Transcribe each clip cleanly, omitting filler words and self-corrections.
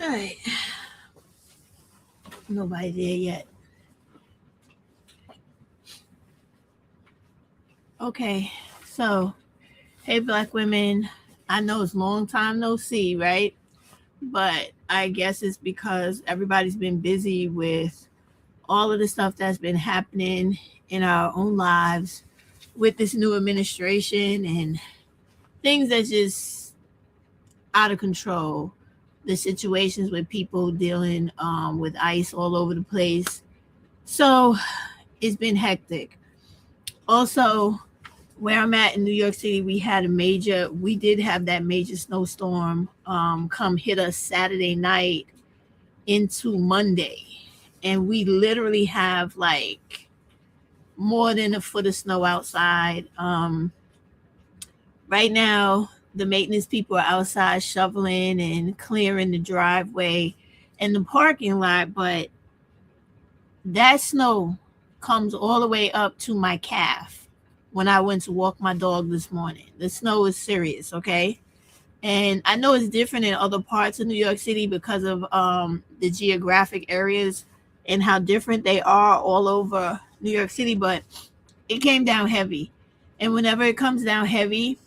All right. Nobody there yet. Okay. So, hey, black women. I know it's long time no see, right? But I guess it's because everybody's been busy with all of the stuff that's been happening in our own lives with this new administration and things that's just out of control. The situations with people dealing with ICE all over the place. So it's been hectic. Also, where I'm at in New York City, we did have that major snowstorm come hit us Saturday night into Monday. And we literally have like more than a foot of snow outside. Right now, the maintenance people are outside shoveling and clearing the driveway and the parking lot, but that snow comes all the way up to my calf when I went to walk my dog this morning. The snow is serious, okay? And I know it's different in other parts of New York City because of the geographic areas and how different they are all over New York City, but it came down heavy. And whenever it comes down heavy,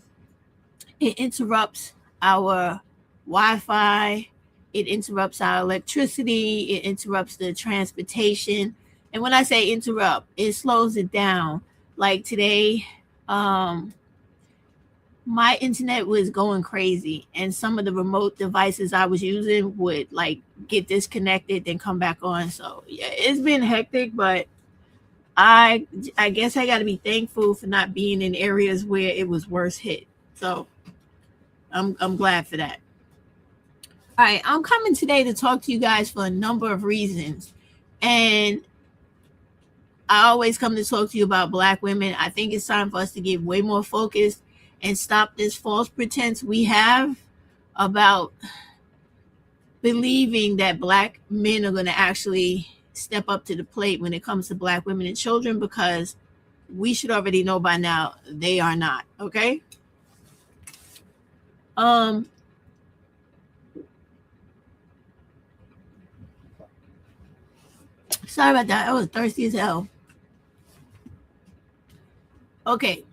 it interrupts our Wi-Fi, it interrupts our electricity, it interrupts the transportation. And when I say interrupt, it slows it down. Like today, um, my internet was going crazy, and some of the remote devices I was using would like get disconnected, then come back on. So yeah, it's been hectic, but I I guess I got to be thankful for not being in areas where it was worse hit. So I'm glad for that. All right, I'm coming today to talk to you guys for a number of reasons. And I always come to talk to you about black women. I think it's time for us to get way more focused and stop this false pretense we have about believing that black men are going to actually step up to the plate when it comes to black women and children, because we should already know by now they are not. Okay. Um, Sorry about that. I was thirsty as hell. Okay.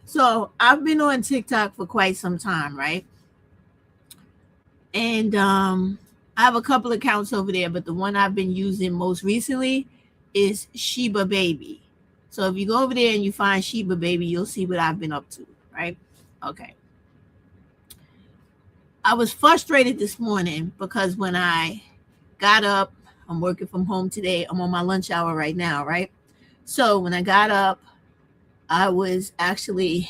So I've been on TikTok for quite some time, right? And I have a couple accounts over there, but the one I've been using most recently is Sheba Baby. So if you go over there and you find Sheba Baby, you'll see what I've been up to, right? Okay. I was frustrated this morning because when I got up, I'm working from home today. I'm on my lunch hour right now, right? So when I got up, I was actually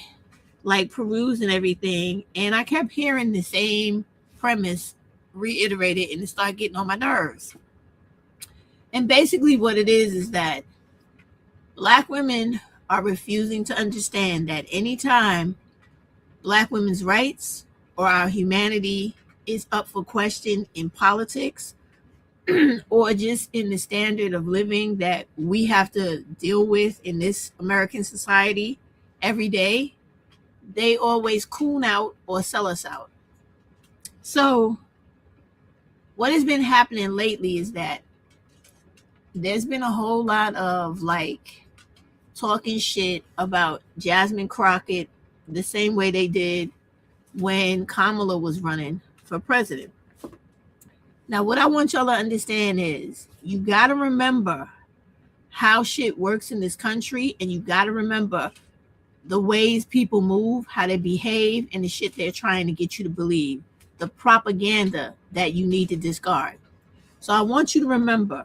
like perusing everything, and I kept hearing the same premise reiterated, and it started getting on my nerves. And basically, what it is that Black women are refusing to understand that anytime Black women's rights or our humanity is up for question in politics, or just in the standard of living that we have to deal with in this American society every day, they always coon out or sell us out. So, what has been happening lately is that there's been a whole lot of like talking shit about Jasmine Crockett the same way they did when Kamala was running for president. Now, what I want y'all to understand is you got to remember how shit works in this country, and you got to remember the ways people move, how they behave, and the shit they're trying to get you to believe, the propaganda that you need to discard. So I want you to remember,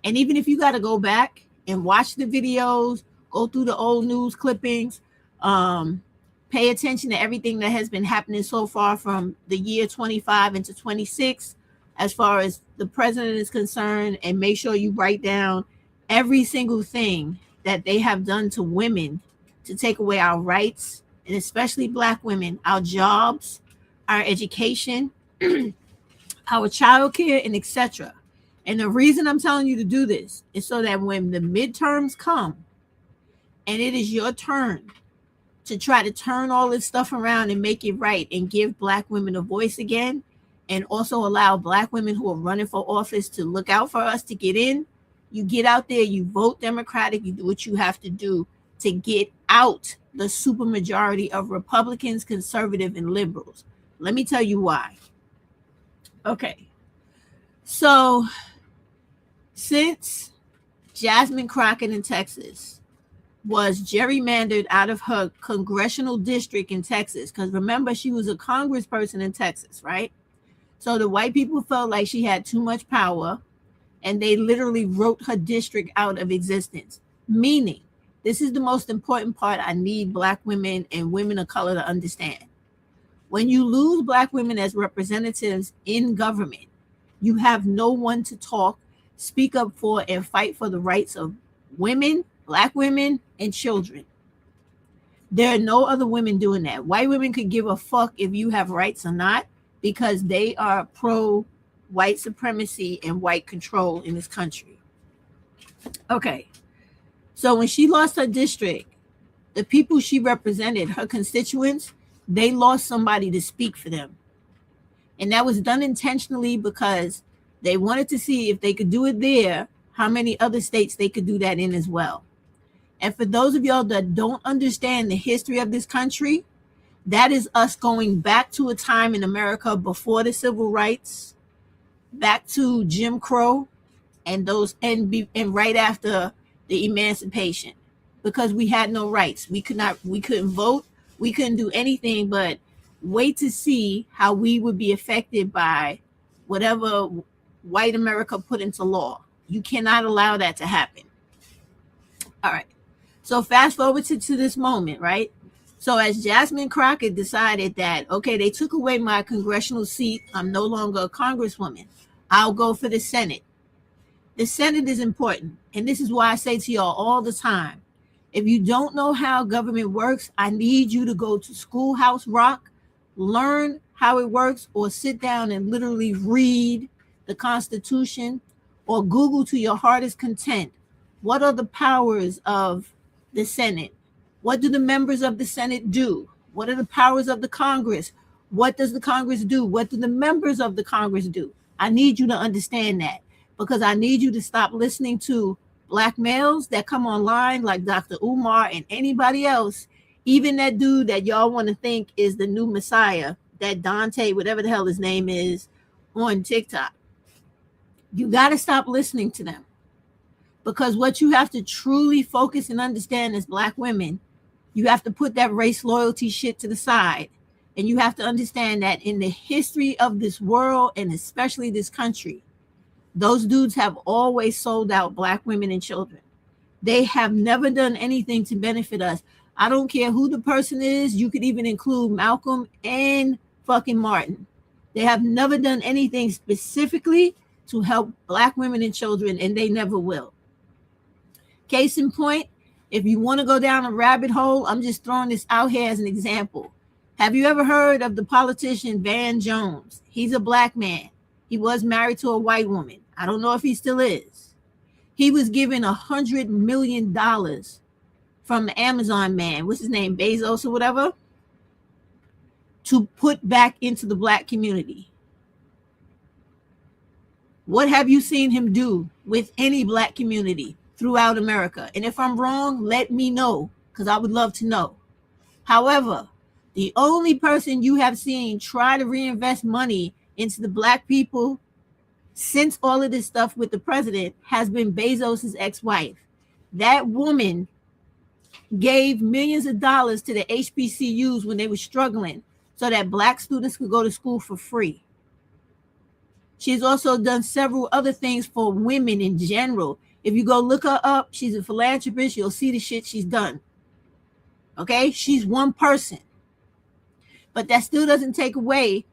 and even if you got to go back and watch the videos, go through the old news clippings, pay attention to everything that has been happening so far from the year 25 into 26, as far as the president is concerned, and make sure you write down every single thing that they have done to women to take away our rights, and especially Black women, our jobs, our education, our childcare, and etc. And the reason I'm telling you to do this is so that when the midterms come and it is your turn to try to turn all this stuff around and make it right and give Black women a voice again, and also allow Black women who are running for office to look out for us to get in, you get out there, you vote Democratic, you do what you have to do to get out the supermajority of Republicans, conservative, and liberals. Let me tell you why. Okay. So since Jasmine Crockett in Texas was gerrymandered out of her congressional district in Texas, because remember, she was a congressperson in Texas, right? So the white people felt like she had too much power, and they literally wrote her district out of existence. Meaning, this is the most important part I need Black women and women of color to understand. When you lose Black women as representatives in government, you have no one to talk, speak up for, and fight for the rights of women, Black women, and children. There are no other women doing that. White women could give a fuck if you have rights or not, because they are pro white supremacy and white control in this country. Okay. So when she lost her district, the people she represented, her constituents, they lost somebody to speak for them. And that was done intentionally because they wanted to see if they could do it there, how many other states they could do that in as well. And for those of y'all that don't understand the history of this country, that is us going back to a time in America before the civil rights, back to Jim Crow, and right after the emancipation, because we had no rights. We couldn't vote, we couldn't do anything but wait to see how we would be affected by whatever white America put into law. You cannot allow that to happen. All right. So fast forward to this moment, right? So as Jasmine Crockett decided that, okay, they took away my congressional seat, I'm no longer a congresswoman, I'll go for the Senate. The Senate is important. And this is why I say to y'all all the time, if you don't know how government works, I need you to go to Schoolhouse Rock, learn how it works, or sit down and literally read the Constitution, or Google to your heart's content. What are the powers of the Senate? What do the members of the Senate do? What are the powers of the Congress? What does the Congress do? What do the members of the Congress do? I need you to understand that, because I need you to stop listening to Black males that come online like Dr. Umar and anybody else Even that dude that y'all want to think is the new Messiah, that Dante, whatever the hell his name is, on TikTok. You got to stop listening to them. Because what you have to truly focus and understand as Black women, you have to put that race loyalty shit to the side. And you have to understand that in the history of this world, and especially this country, those dudes have always sold out Black women and children. They have never done anything to benefit us. I don't care who the person is. You could even include Malcolm and fucking Martin. They have never done anything specifically to help Black women and children, and they never will. Case in point, if you want to go down a rabbit hole, I'm just throwing this out here as an example. Have you ever heard of the politician Van Jones? He's a Black man. He was married to a white woman. I don't know if he still is. He was given $100 million from the Amazon man, what's his name, Bezos or whatever, to put back into the Black community. What have you seen him do with any Black community throughout America? And if I'm wrong, let me know, because I would love to know. However, the only person you have seen try to reinvest money into the Black people since all of this stuff with the president has been Bezos' ex-wife. That woman gave millions of dollars to the HBCUs when they were struggling so that Black students could go to school for free. She's also done several other things for women in general. If you go look her up, she's a philanthropist. You'll see the shit she's done. Okay? She's one person. But that still doesn't take away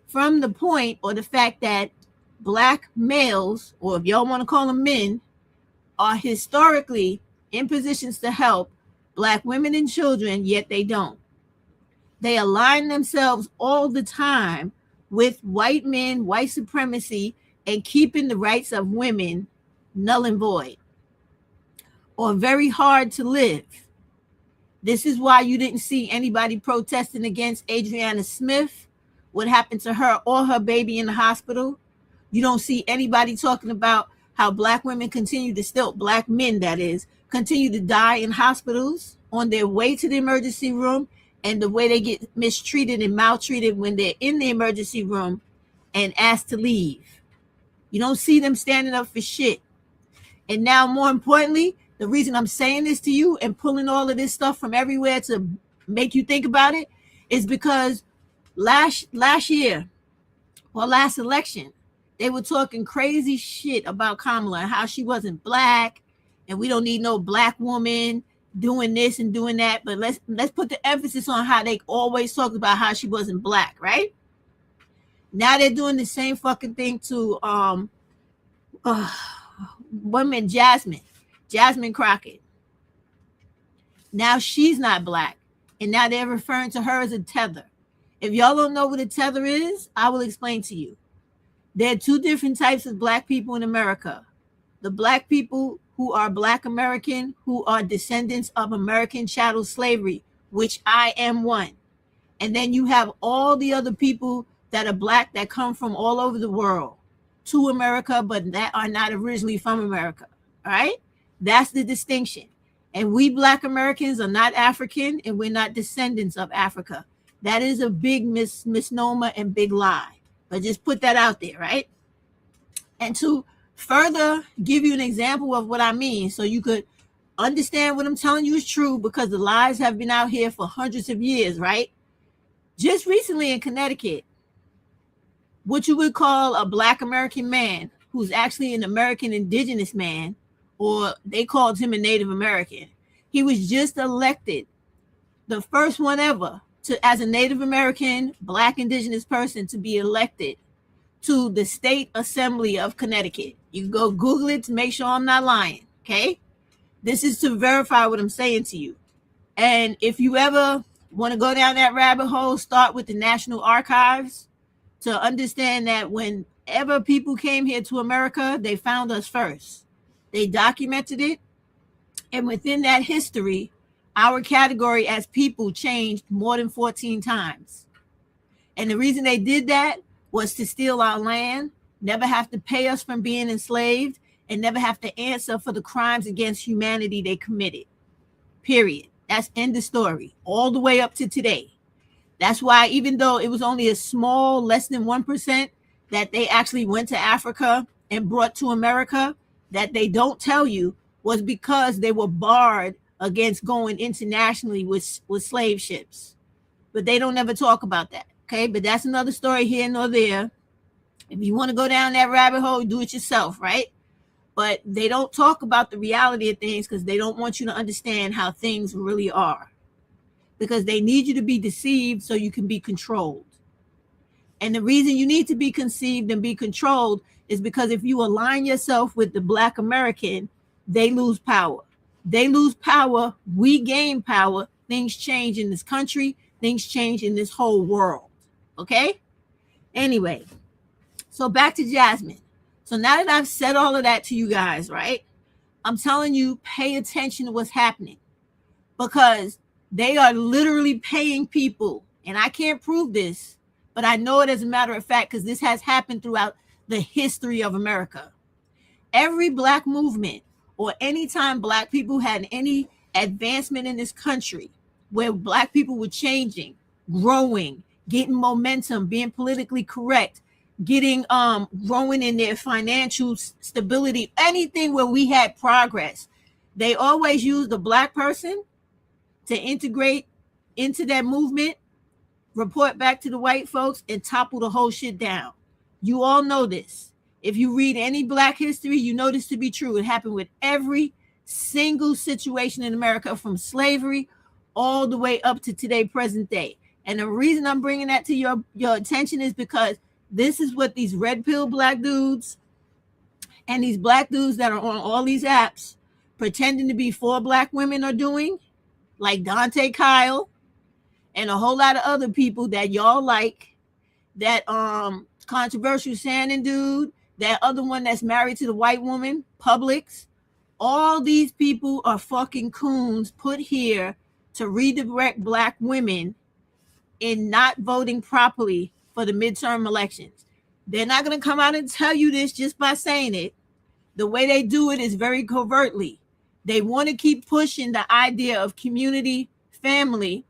from the point or the fact that Black males, or if y'all want to call them men, are historically in positions to help Black women and children, yet they don't. They align themselves all the time with white men, white supremacy, and keeping the rights of women null and void or very hard to live. This is why you didn't see anybody protesting against Adriana Smith, what happened to her or her baby in the hospital. You don't see anybody talking about how Black women continue to still, Black men that is, continue to die in hospitals on their way to the emergency room, and the way they get mistreated and maltreated when they're in the emergency room and asked to leave. You don't see them standing up for shit. And now, more importantly, the reason I'm saying this to you and pulling all of this stuff from everywhere to make you think about it is because last year or last election, they were talking crazy shit about Kamala and how she wasn't Black and we don't need no Black woman doing this and doing that. But let's put the emphasis on how they always talked about how she wasn't Black, right? Now they're doing the same fucking thing to woman Jasmine Crockett. Now she's not Black, and now they're referring to her as a tether. If y'all don't know what a tether is, I will explain to you. There are two different types of Black people in America. The Black people who are Black American, who are descendants of American chattel slavery, which I am one. And then you have all the other people that are Black that come from all over the world to America, but that are not originally from America. All right? That's the distinction. And we Black Americans are not African, and we're not descendants of Africa. That is a big misnomer and big lie. But just put that out there, right? And to further give you an example of what I mean, so you could understand what I'm telling you is true, because the lies have been out here for hundreds of years, right? Just recently in Connecticut, what you would call a Black American man, who's actually an American indigenous man, or they called him a Native American. He was just elected, the first one ever to, as a Native American, Black indigenous person, to be elected to the State Assembly of Connecticut. You can go Google it to make sure I'm not lying, okay? This is to verify what I'm saying to you. And if you ever want to go down that rabbit hole, start with the National Archives to understand that whenever people came here to America, they found us first. They documented it. And within that history, our category as people changed more than 14 times. And the reason they did that was to steal our land, never have to pay us from being enslaved, and never have to answer for the crimes against humanity they committed. Period. That's end of story, all the way up to today. That's why, even though it was only a small, less than 1%, that they actually went to Africa and brought to America, that they don't tell you was because they were barred against going internationally with slave ships. But they don't ever talk about that. Okay, but that's another story here nor there. If you want to go down that rabbit hole, do it yourself, right? But they don't talk about the reality of things because they don't want you to understand how things really are. Because they need you to be deceived so you can be controlled. And the reason you need to be conceived and be controlled is because if you align yourself with the Black American, they lose power. They lose power, we gain power, things change in this country, things change in this whole world. Okay? Anyway, so back to Jasmine. So now that I've said all of that to you guys, right? I'm telling you, pay attention to what's happening. Because they are literally paying people, and I can't prove this, but I know it as a matter of fact because this has happened throughout the history of America. Every Black movement, or anytime Black people had any advancement in this country, where Black people were changing, growing, getting momentum, being politically correct, getting growing in their financial stability, anything where we had progress, they always used the Black person to integrate into that movement, report back to the white folks, and topple the whole shit down. You all know this. If you read any Black history, you know this to be true. It happened with every single situation in America, from slavery all the way up to today, present day. And the reason I'm bringing that to your attention is because this is what these red pill Black dudes and these Black dudes that are on all these apps pretending to be for Black women are doing. Like Dante Kyle and a whole lot of other people that y'all like, that controversial Shannon dude, that other one that's married to the white woman, Publix. All these people are fucking coons put here to redirect Black women in not voting properly for the midterm elections. They're not going to come out and tell you this just by saying it. The way they do it is very covertly. They want to keep pushing the idea of community, family,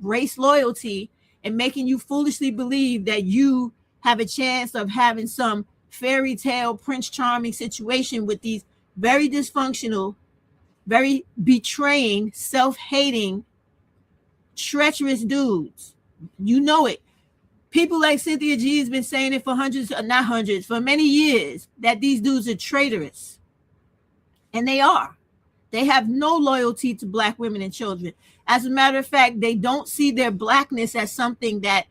race loyalty, and making you foolishly believe that you have a chance of having some fairy tale Prince Charming situation with these very dysfunctional, very betraying, self-hating, treacherous dudes. You know it. People like Cynthia G has been saying it for for many years, that these dudes are traitorous. And they are. They have no loyalty to Black women and children. As a matter of fact, they don't see their Blackness as something that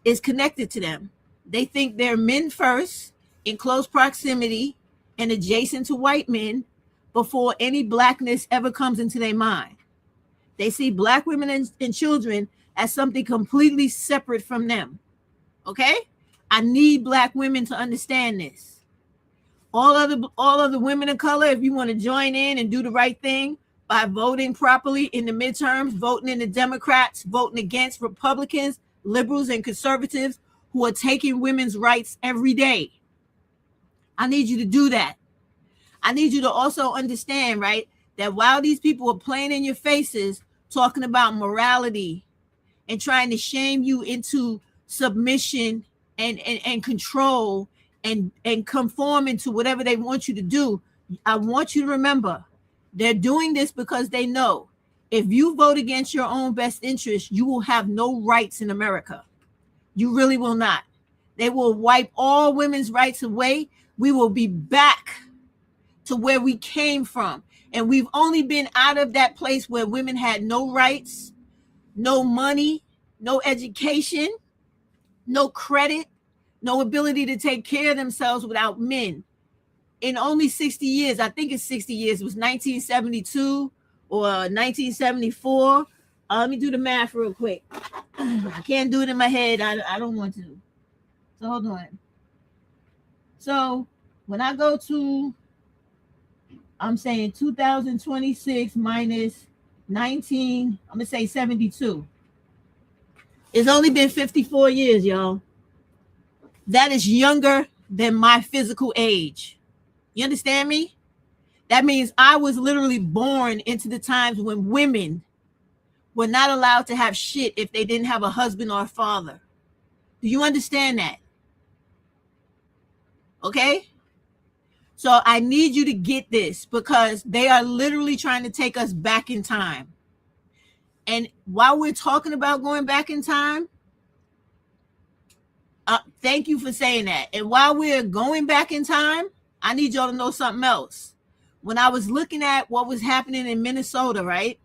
is connected to them. They think they're men first, in close proximity and adjacent to white men, before any Blackness ever comes into their mind. They see Black women and children as something completely separate from them. Okay? I need Black women to understand this. All of the women of color, if you want to join in and do the right thing by voting properly in the midterms, voting in the Democrats, voting against Republicans, liberals, and conservatives who are taking women's rights every day. I need you to do that. I need you to also understand, right, that while these people are playing in your faces, talking about morality and trying to shame you into submission and control and conforming to whatever they want you to do, I want you to remember, they're doing this because they know if you vote against your own best interest, you will have no rights in America. You really will not. They will wipe all women's rights away. We will be back to where we came from. And we've only been out of that place where women had no rights, no money, no education, no credit, no ability to take care of themselves without men. In only 60 years, I think it's 60 years, it was 1972 or 1974. Let me do the math real quick. I can't do it in my head. I don't want to. So hold on. So when I go to, I'm saying 2026 minus 19, I'm going to say 72. It's only been 54 years, y'all. That is younger than my physical age. You understand me? That means I was literally born into the times when women were not allowed to have shit if they didn't have a husband or a father. Do you understand that? Okay? So I need you to get this, because they are literally trying to take us back in time. And while we're talking about going back in time, thank you for saying that. And while we're going back in time, I need y'all to know something else. When I was looking at what was happening in Minnesota, right?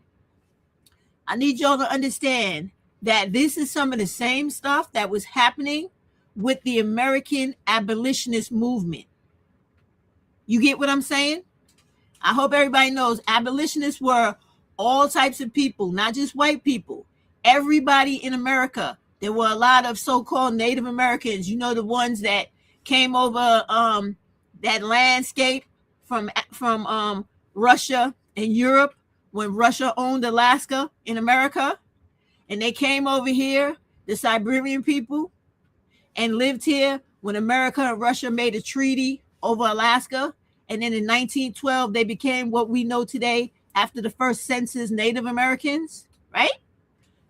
I need y'all to understand that this is some of the same stuff that was happening with the American abolitionist movement. You get what I'm saying? I hope everybody knows abolitionists were all types of people, not just white people. Everybody in America. There were a lot of so-called Native Americans, you know, the ones that came over that landscape from Russia and Europe when Russia owned Alaska in America. And they came over here, the Siberian people, and lived here when America and Russia made a treaty over Alaska. And then in 1912, they became what we know today after the first census, Native Americans, right?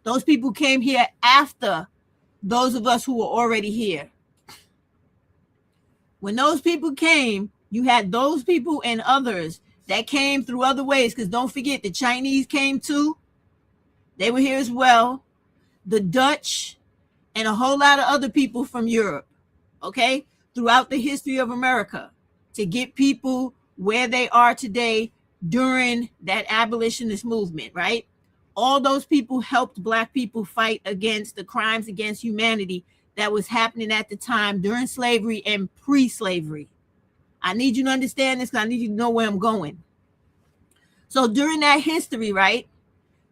Those people came here after those of us who were already here. When those people came, you had those people and others that came through other ways, because don't forget, the Chinese came too. They were here as well. The Dutch and a whole lot of other people from Europe, okay, throughout the history of America, to get people where they are today during that abolitionist movement, right? All those people helped Black people fight against the crimes against humanity that was happening at the time during slavery and pre-slavery. I need you to understand this, because I need you to know where I'm going. So during that history, right,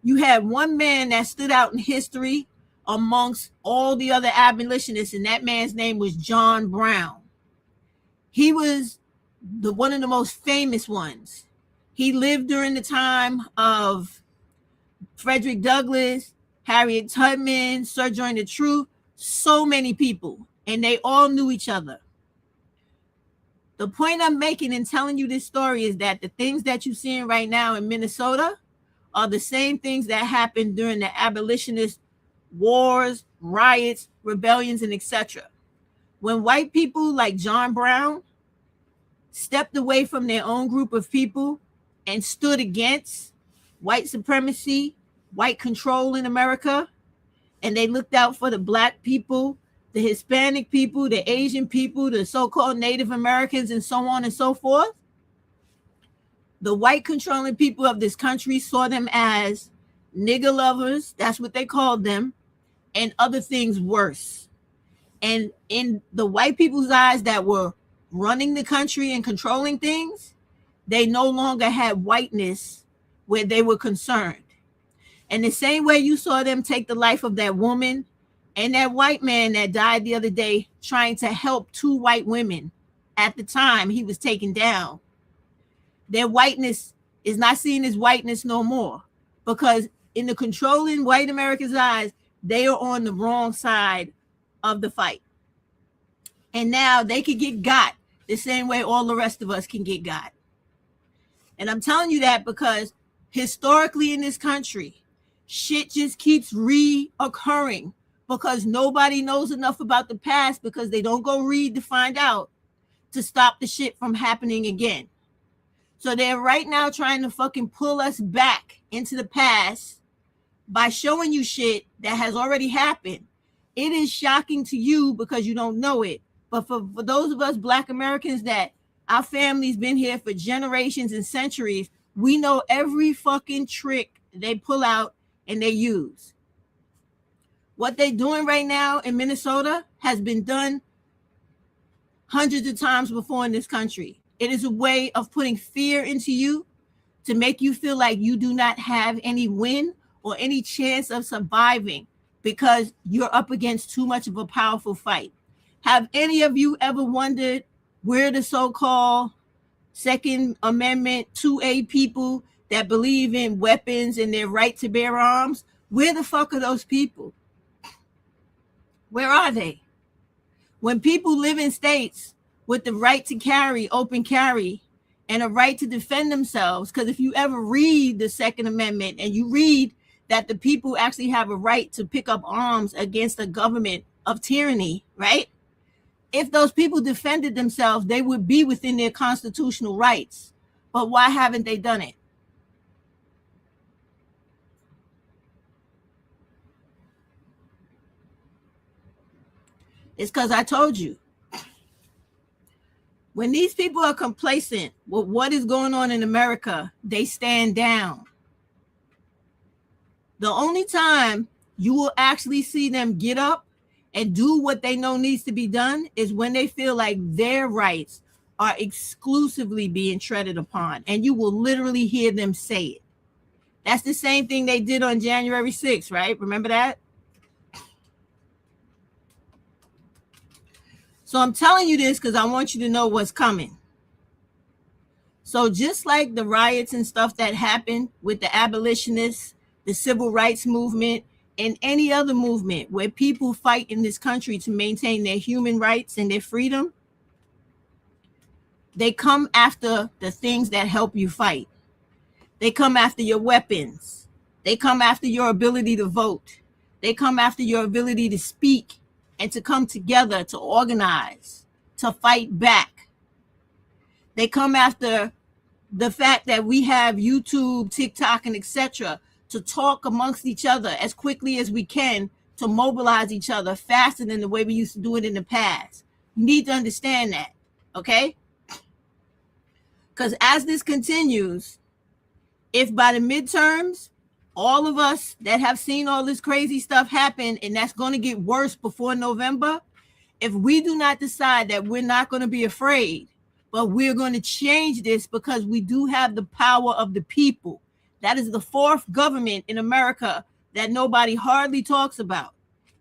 you had one man that stood out in history amongst all the other abolitionists, and that man's name was John Brown. He was one of the most famous ones. He lived during the time of Frederick Douglass, Harriet Tubman, Sojourner Truth, so many people, and they all knew each other. The point I'm making in telling you this story is that the things that you're seeing right now in Minnesota are the same things that happened during the abolitionist wars, riots, rebellions, and etc. When white people like John Brown stepped away from their own group of people and stood against white supremacy, white control in America, and they looked out for the Black people, the Hispanic people, the Asian people, the so-called Native Americans, and so on and so forth, the white controlling people of this country saw them as nigger lovers, that's what they called them, and other things worse. And in the white people's eyes that were running the country and controlling things, they no longer had whiteness where they were concerned. And the same way you saw them take the life of that woman and that white man that died the other day trying to help two white women at the time he was taken down, their whiteness is not seen as whiteness no more, because in the controlling white Americans' eyes, they are on the wrong side of the fight. And now they could get got the same way all the rest of us can get got. And I'm telling you that because historically in this country, shit just keeps reoccurring because nobody knows enough about the past, because they don't go read to find out, to stop the shit from happening again. So they're right now trying to fucking pull us back into the past by showing you shit that has already happened. It is shocking to you because you don't know it. But for those of us Black Americans that our family's been here for generations and centuries, we know every fucking trick they pull out and they use. What they're doing right now in Minnesota has been done hundreds of times before in this country. It is a way of putting fear into you to make you feel like you do not have any win or any chance of surviving because you're up against too much of a powerful fight. Have any of you ever wondered where the so-called Second Amendment 2A people that believe in weapons and their right to bear arms, where the fuck are those people? Where are they? When people live in states with the right to carry, open carry, and a right to defend themselves, because if you ever read the Second Amendment and you read that the people actually have a right to pick up arms against a government of tyranny, right? If those people defended themselves, they would be within their constitutional rights. But why haven't they done it? It's because I told you. When these people are complacent with what is going on in America, they stand down. The only time you will actually see them get up and do what they know needs to be done is when they feel like their rights are exclusively being treaded upon. And you will literally hear them say it. That's the same thing they did on January 6th, right? Remember that? So I'm telling you this because I want you to know what's coming. So just like the riots and stuff that happened with the abolitionists, the civil rights movement, and any other movement where people fight in this country to maintain their human rights and their freedom, they come after the things that help you fight. They come after your weapons. They come after your ability to vote. They come after your ability to speak and to come together, to organize, to fight back. They come after the fact that we have YouTube, TikTok, and etc. to talk amongst each other as quickly as we can to mobilize each other faster than the way we used to do it in the past. You need to understand that, okay? Because as this continues, if by the midterms, all of us that have seen all this crazy stuff happen, and that's going to get worse before November, if we do not decide that we're not going to be afraid, but we're going to change this because we do have the power of the people. That is the fourth government in America that nobody hardly talks about.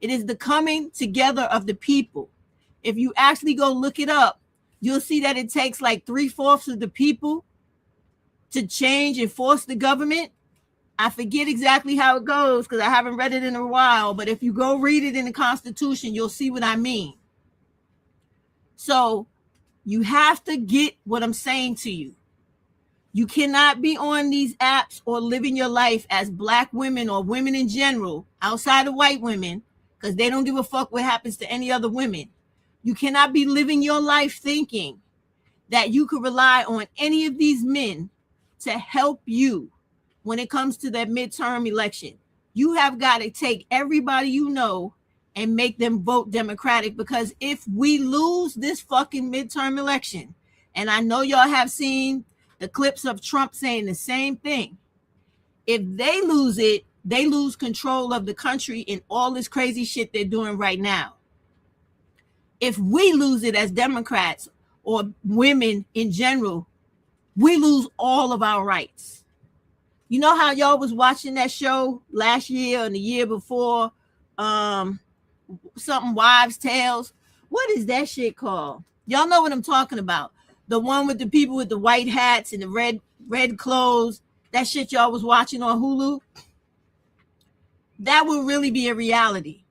It is the coming together of the people. If you actually go look it up, you'll see that it takes like 3/4 of the people to change and force the government. I forget exactly how it goes because I haven't read it in a while, but if you go read it in the Constitution, you'll see what I mean. So you have to get what I'm saying to you. You cannot be on these apps or living your life as Black women or women in general, outside of white women, because they don't give a fuck what happens to any other women. You cannot be living your life thinking that you could rely on any of these men to help you when it comes to that midterm election. You have got to take everybody you know and make them vote Democratic, because if we lose this fucking midterm election, and I know y'all have seen the clips of Trump saying the same thing, if they lose it, they lose control of the country and all this crazy shit they're doing right now. If we lose it as Democrats or women in general, we lose all of our rights. You know how y'all was watching that show last year and the year before, something Wives' Tales? What is that shit called? Y'all know what I'm talking about. The one with the people with the white hats and the red clothes. That shit y'all was watching on Hulu. That will really be a reality.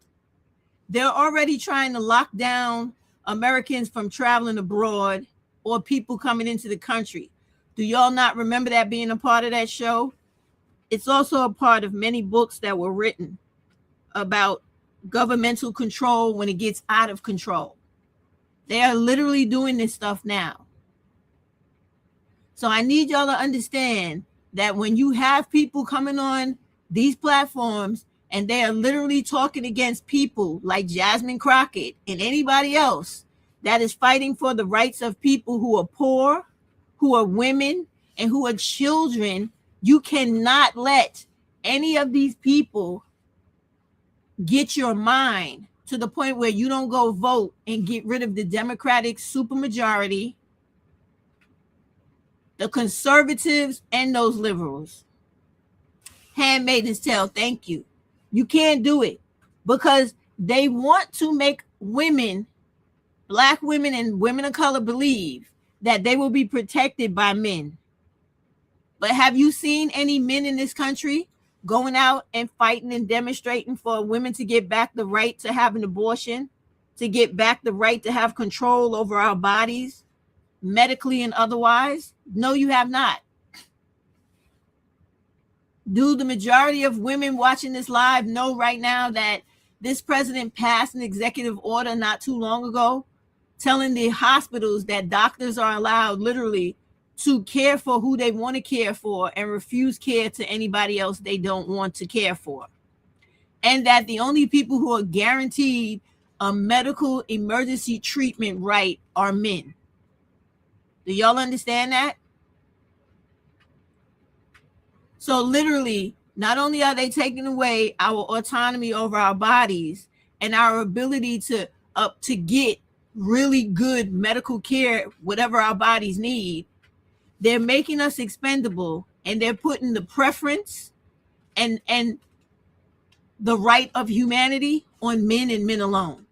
They're already trying to lock down Americans from traveling abroad or people coming into the country. Do y'all not remember that being a part of that show? It's also a part of many books that were written about governmental control when it gets out of control. They are literally doing this stuff now. So I need y'all to understand that when you have people coming on these platforms and they are literally talking against people like Jasmine Crockett and anybody else that is fighting for the rights of people who are poor, who are women, and who are children, you cannot let any of these people get your mind to the point where you don't go vote and get rid of the Democratic supermajority, the conservatives, and those liberals. Handmaid's Tale, thank you. You can't do it because they want to make women, Black women and women of color, believe that they will be protected by men. But have you seen any men in this country going out and fighting and demonstrating for women to get back the right to have an abortion, to get back the right to have control over our bodies, medically and otherwise? No, you have not. Do the majority of women watching this live know right now that this president passed an executive order not too long ago telling the hospitals that doctors are allowed literally to care for who they want to care for and refuse care to anybody else they don't want to care for? And that the only people who are guaranteed a medical emergency treatment right are men. Do y'all understand that? So literally, not only are they taking away our autonomy over our bodies and our ability to get really good medical care, whatever our bodies need, they're making us expendable, and they're putting the preference and the right of humanity on men and men alone.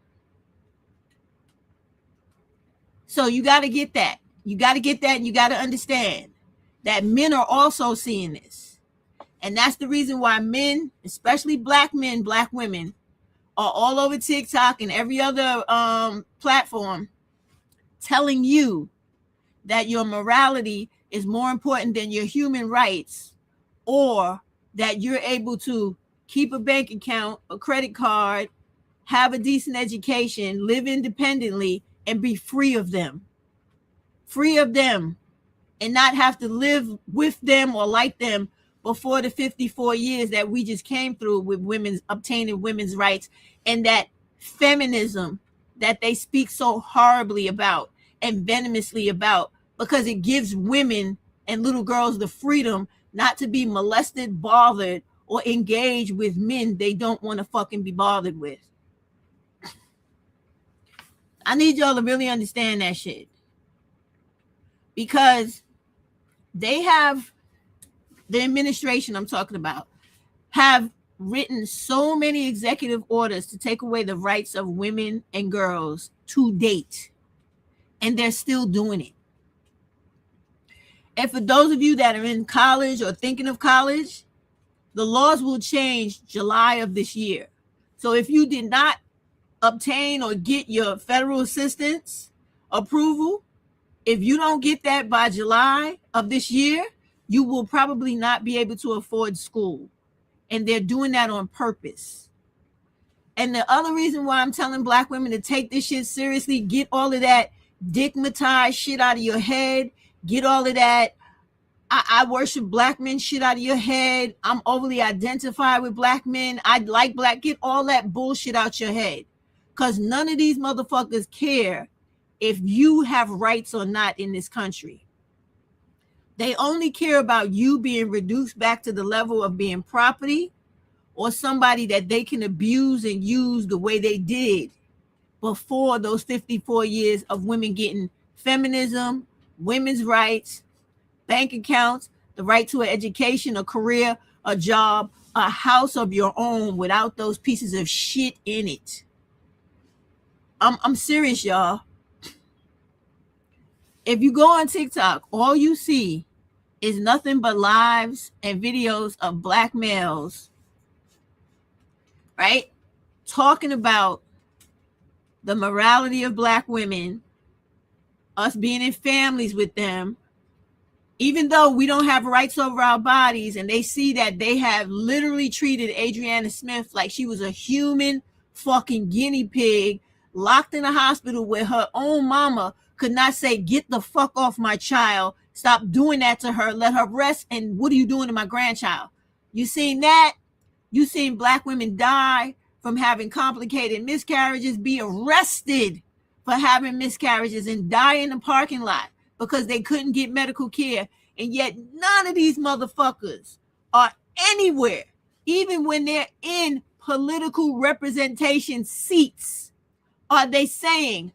So you got to get that. You got to get that, and you got to understand that men are also seeing this. And that's the reason why men, especially black men, black women, are all over TikTok and every other platform telling you that your morality is more important than your human rights, or that you're able to keep a bank account, a credit card, have a decent education, live independently, and be free of them. Free of them, and not have to live with them or like them before the 54 years that we just came through with women's obtaining women's rights, and that feminism that they speak so horribly about and venomously about, because it gives women and little girls the freedom not to be molested, bothered, or engage with men they don't want to fucking be bothered with. I need y'all to really understand that shit, because they have, the administration I'm talking about, have written so many executive orders to take away the rights of women and girls to date, and they're still doing it. And for those of you that are in college or thinking of college, the laws will change July of this year. So if you did not obtain or get your federal assistance approval, if you don't get that by July of this year, you will probably not be able to afford school. And they're doing that on purpose. And the other reason why I'm telling black women to take this shit seriously, get all of that digmatized shit out of your head, get all of that I worship black men shit out of your head, I'm overly identified with black men, I like black, get all that bullshit out your head. Because none of these motherfuckers care if you have rights or not in this country. They only care about you being reduced back to the level of being property, or somebody that they can abuse and use the way they did before those 54 years of women getting feminism, women's rights, bank accounts, the right to an education, a career, a job, a house of your own without those pieces of shit in it. I'm serious, y'all. If you go on TikTok, all you see is nothing but lives and videos of black males, right? Talking about the morality of black women, us being in families with them, even though we don't have rights over our bodies, and they see that they have literally treated Adriana Smith like she was a human fucking guinea pig, locked in a hospital where her own mama could not say, get the fuck off my child, stop doing that to her, let her rest, and what are you doing to my grandchild? You seen that? You seen black women die from having complicated miscarriages, be arrested for having miscarriages, and die in the parking lot because they couldn't get medical care. And yet none of these motherfuckers are anywhere, even when they're in political representation seats, are they saying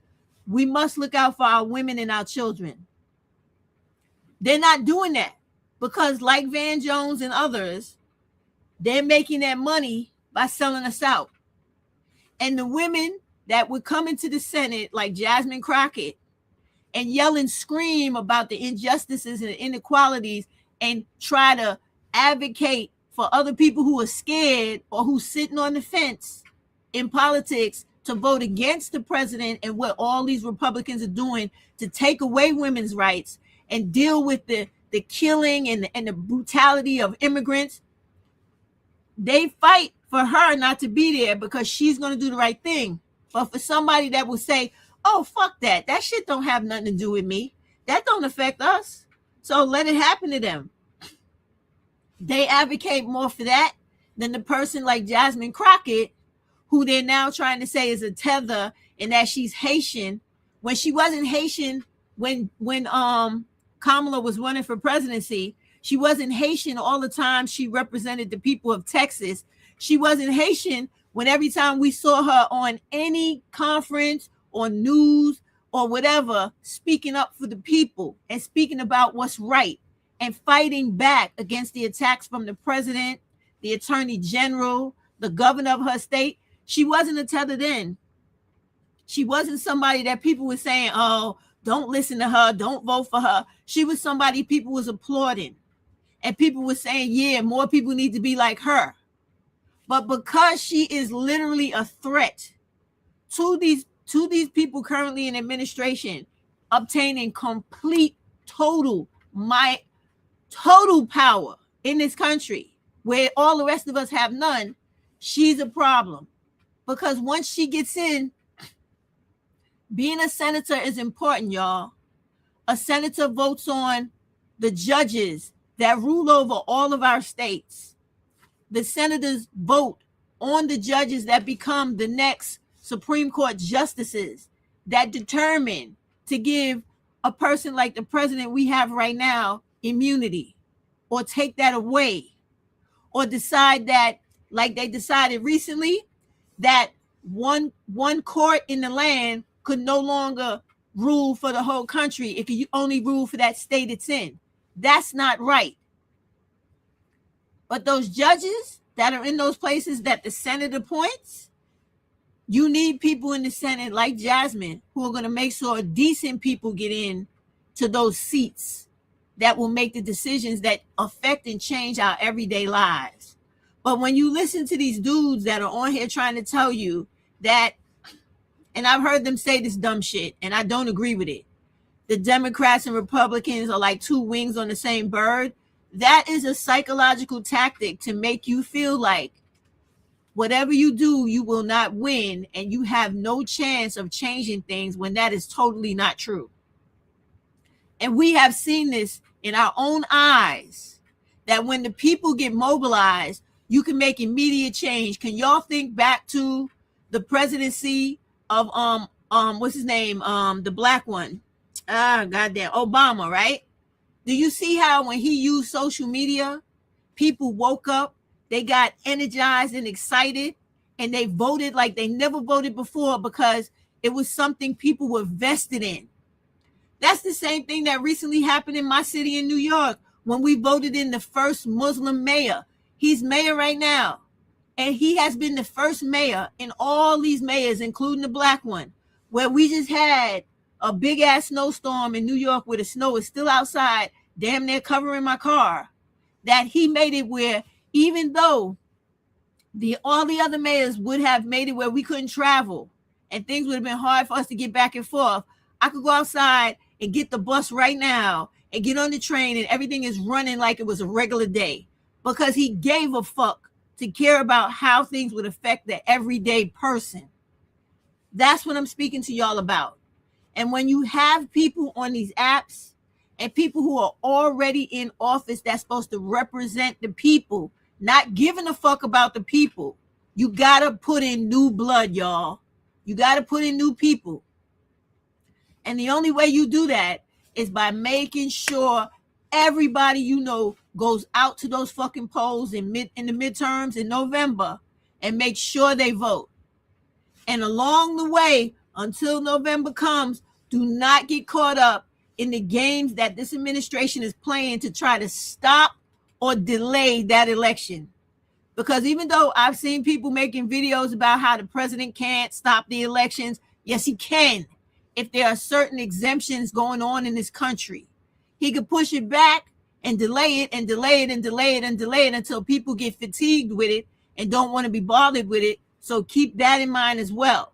we must look out for our women and our children. They're not doing that, because like Van Jones and others, they're making that money by selling us out. And the women that would come into the Senate like Jasmine Crockett and yell and scream about the injustices and inequalities and try to advocate for other people who are scared or who's sitting on the fence in politics to vote against the president and what all these Republicans are doing to take away women's rights and deal with the killing and the brutality of immigrants. they fight for her not to be there because she's going to do the right thing. But for somebody that will say, oh, fuck that. That shit don't have nothing to do with me. That don't affect us. So let it happen to them. They advocate more for that than the person like Jasmine Crockett, who they're now trying to say is a tether and that she's Haitian, when she wasn't Haitian when Kamala was running for presidency. She wasn't Haitian all the time she represented the people of Texas. She wasn't Haitian when every time we saw her on any conference or news or whatever, speaking up for the people and speaking about what's right and fighting back against the attacks from the president, the attorney general, the governor of her state. She wasn't a tether then. She wasn't somebody that people were saying, oh, don't listen to her, don't vote for her. She was somebody people was applauding. And people were saying, yeah, more people need to be like her. But because she is literally a threat to these people currently in administration, obtaining complete, total power in this country, where all the rest of us have none, she's a problem. Because once she gets in, being a senator is important, y'all. A senator votes on the judges that rule over all of our states. The senators vote on the judges that become the next Supreme Court justices that determine to give a person like the president we have right now immunity, or take that away, or decide that, like they decided recently, that one court in the land could no longer rule for the whole country if you only rule for that state it's in. That's not right. But those judges that are in those places that the Senate appoints, you need people in the Senate like Jasmine who are going to make sure decent people get in to those seats that will make the decisions that affect and change our everyday lives. But when you listen to these dudes that are on here trying to tell you that, and I've heard them say this dumb shit, and I don't agree with it, the Democrats and Republicans are like two wings on the same bird. That is a psychological tactic to make you feel like whatever you do, you will not win and you have no chance of changing things, when that is totally not true. And we have seen this in our own eyes, that when the people get mobilized, you can make immediate change. Can y'all think back to the presidency of what's his name? The black one. Goddamn, Obama, right? Do you see how when he used social media, people woke up, they got energized and excited, and they voted like they never voted before because it was something people were vested in? That's the same thing that recently happened in my city in New York when we voted in the first Muslim mayor. He's mayor right now, and he has been the first mayor in all these mayors, including the black one, where we just had a big ass snowstorm in New York where the snow is still outside, damn near covering my car, that he made it where even though all the other mayors would have made it where we couldn't travel and things would have been hard for us to get back and forth, I could go outside and get the bus right now and get on the train and everything is running like it was a regular day, because he gave a fuck to care about how things would affect the everyday person. That's what I'm speaking to y'all about. And when you have people on these apps and people who are already in office that's supposed to represent the people, not giving a fuck about the people, you got to put in new blood, y'all. You got to put in new people. And the only way you do that is by making sure everybody you know goes out to those fucking polls in the midterms in November and make sure they vote. And along the way, until November comes, do not get caught up in the games that this administration is playing to try to stop or delay that election. Because even though I've seen people making videos about how the president can't stop the elections, yes, he can. If there are certain exemptions going on in this country, he could push it back and delay it and delay it and delay it and delay it until people get fatigued with it and don't want to be bothered with it. So keep that in mind as well.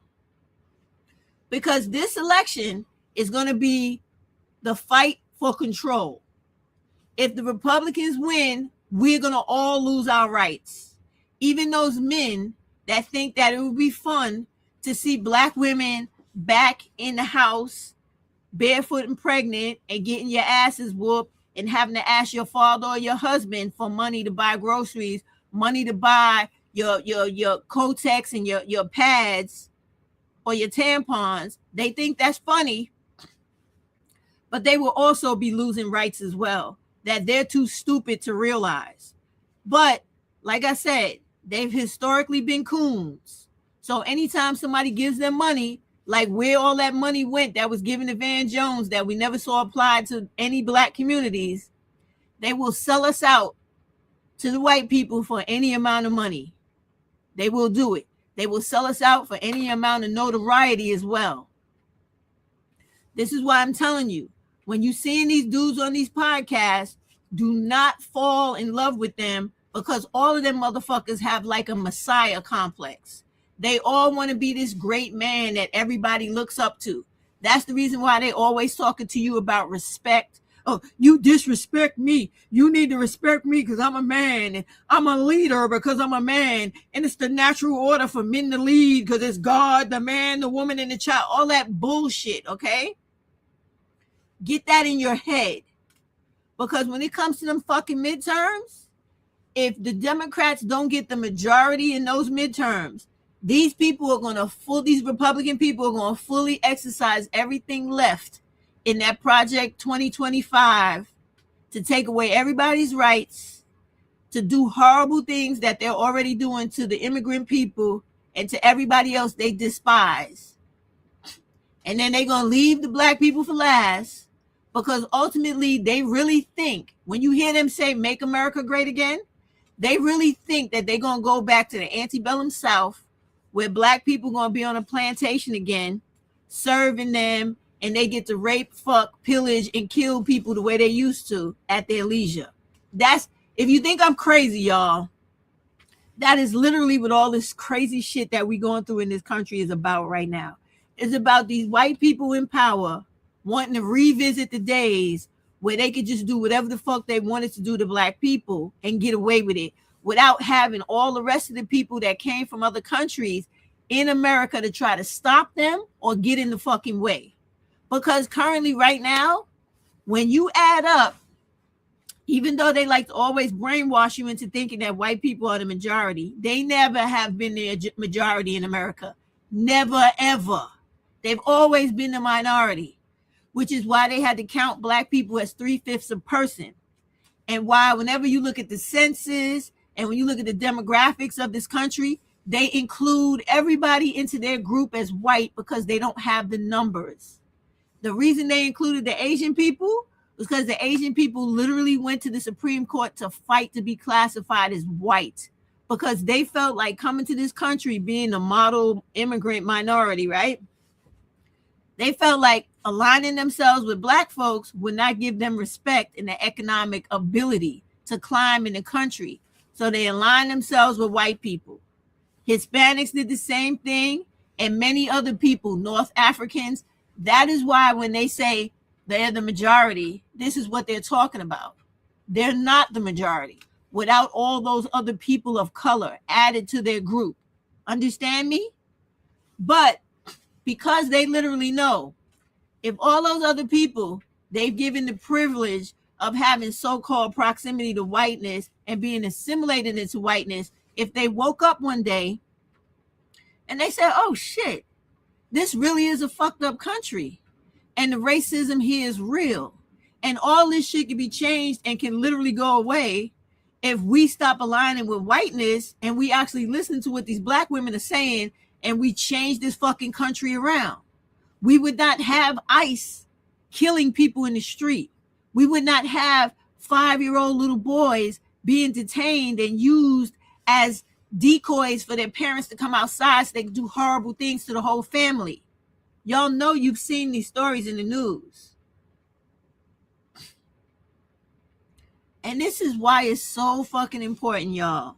Because this election is going to be the fight for control. If the Republicans win, we're going to all lose our rights. even those men that think that it would be fun to see black women back in the house, barefoot and pregnant, and getting your asses whooped and having to ask your father or your husband for money to buy groceries, money to buy your Kotex and your pads or your tampons. They think that's funny, but they will also be losing rights as well that they're too stupid to realize. But like I said, they've historically been coons. So anytime somebody gives them money, like where all that money went that was given to Van Jones that we never saw applied to any black communities, they will sell us out to the white people for any amount of money. They will do it. They will sell us out for any amount of notoriety as well. This is why I'm telling you, when you're seeing these dudes on these podcasts, do not fall in love with them, because all of them motherfuckers have like a messiah complex. They all want to be this great man that everybody looks up to. That's the reason why they always talking to you about respect. Oh, you disrespect me. You need to respect me because I'm a man. And I'm a leader because I'm a man. And it's the natural order for men to lead because it's God, the man, the woman, and the child. All that bullshit, okay? Get that in your head. Because when it comes to them fucking midterms, if the Democrats don't get the majority in those midterms, these people are going to these Republican people are going to fully exercise everything left in that Project 2025 to take away everybody's rights, to do horrible things that they're already doing to the immigrant people and to everybody else they despise. And then they're going to leave the black people for last, because ultimately they really think, when you hear them say, make America great again, they really think that they're going to go back to the antebellum South, where black people going to be on a plantation again, serving them, and they get to rape, fuck, pillage, and kill people the way they used to at their leisure. That's, if you think I'm crazy, y'all, that is literally what all this crazy shit that we going through in this country is about right now. It's about these white people in power wanting to revisit the days where they could just do whatever the fuck they wanted to do to black people and get away with it without having all the rest of the people that came from other countries in America to try to stop them or get in the fucking way. Because currently right now, when you add up, even though they like to always brainwash you into thinking that white people are the majority, they never have been the majority in America. Never, ever. They've always been the minority, which is why they had to count black people as 3/5 a person. And why whenever you look at the census and when you look at the demographics of this country, they include everybody into their group as white because they don't have the numbers. The reason they included the Asian people was because the Asian people literally went to the Supreme Court to fight to be classified as white, because they felt like coming to this country being a model immigrant minority, right? They felt like aligning themselves with black folks would not give them respect and the economic ability to climb in the country. So they aligned themselves with white people. Hispanics did the same thing, and many other people, North Africans. That is why when they say they're the majority, this is what they're talking about. They're not the majority without all those other people of color added to their group. Understand me? But because they literally know if all those other people they've given the privilege of having so-called proximity to whiteness and being assimilated into whiteness, if they woke up one day and they said, oh shit, this really is a fucked up country and the racism here is real and all this shit can be changed and can literally go away if we stop aligning with whiteness and we actually listen to what these black women are saying and we change this fucking country around. We would not have ICE killing people in the street. We would not have 5-year-old little boys being detained and used as decoys for their parents to come outside so they can do horrible things to the whole family. Y'all know you've seen these stories in the news. And this is why it's so fucking important, y'all.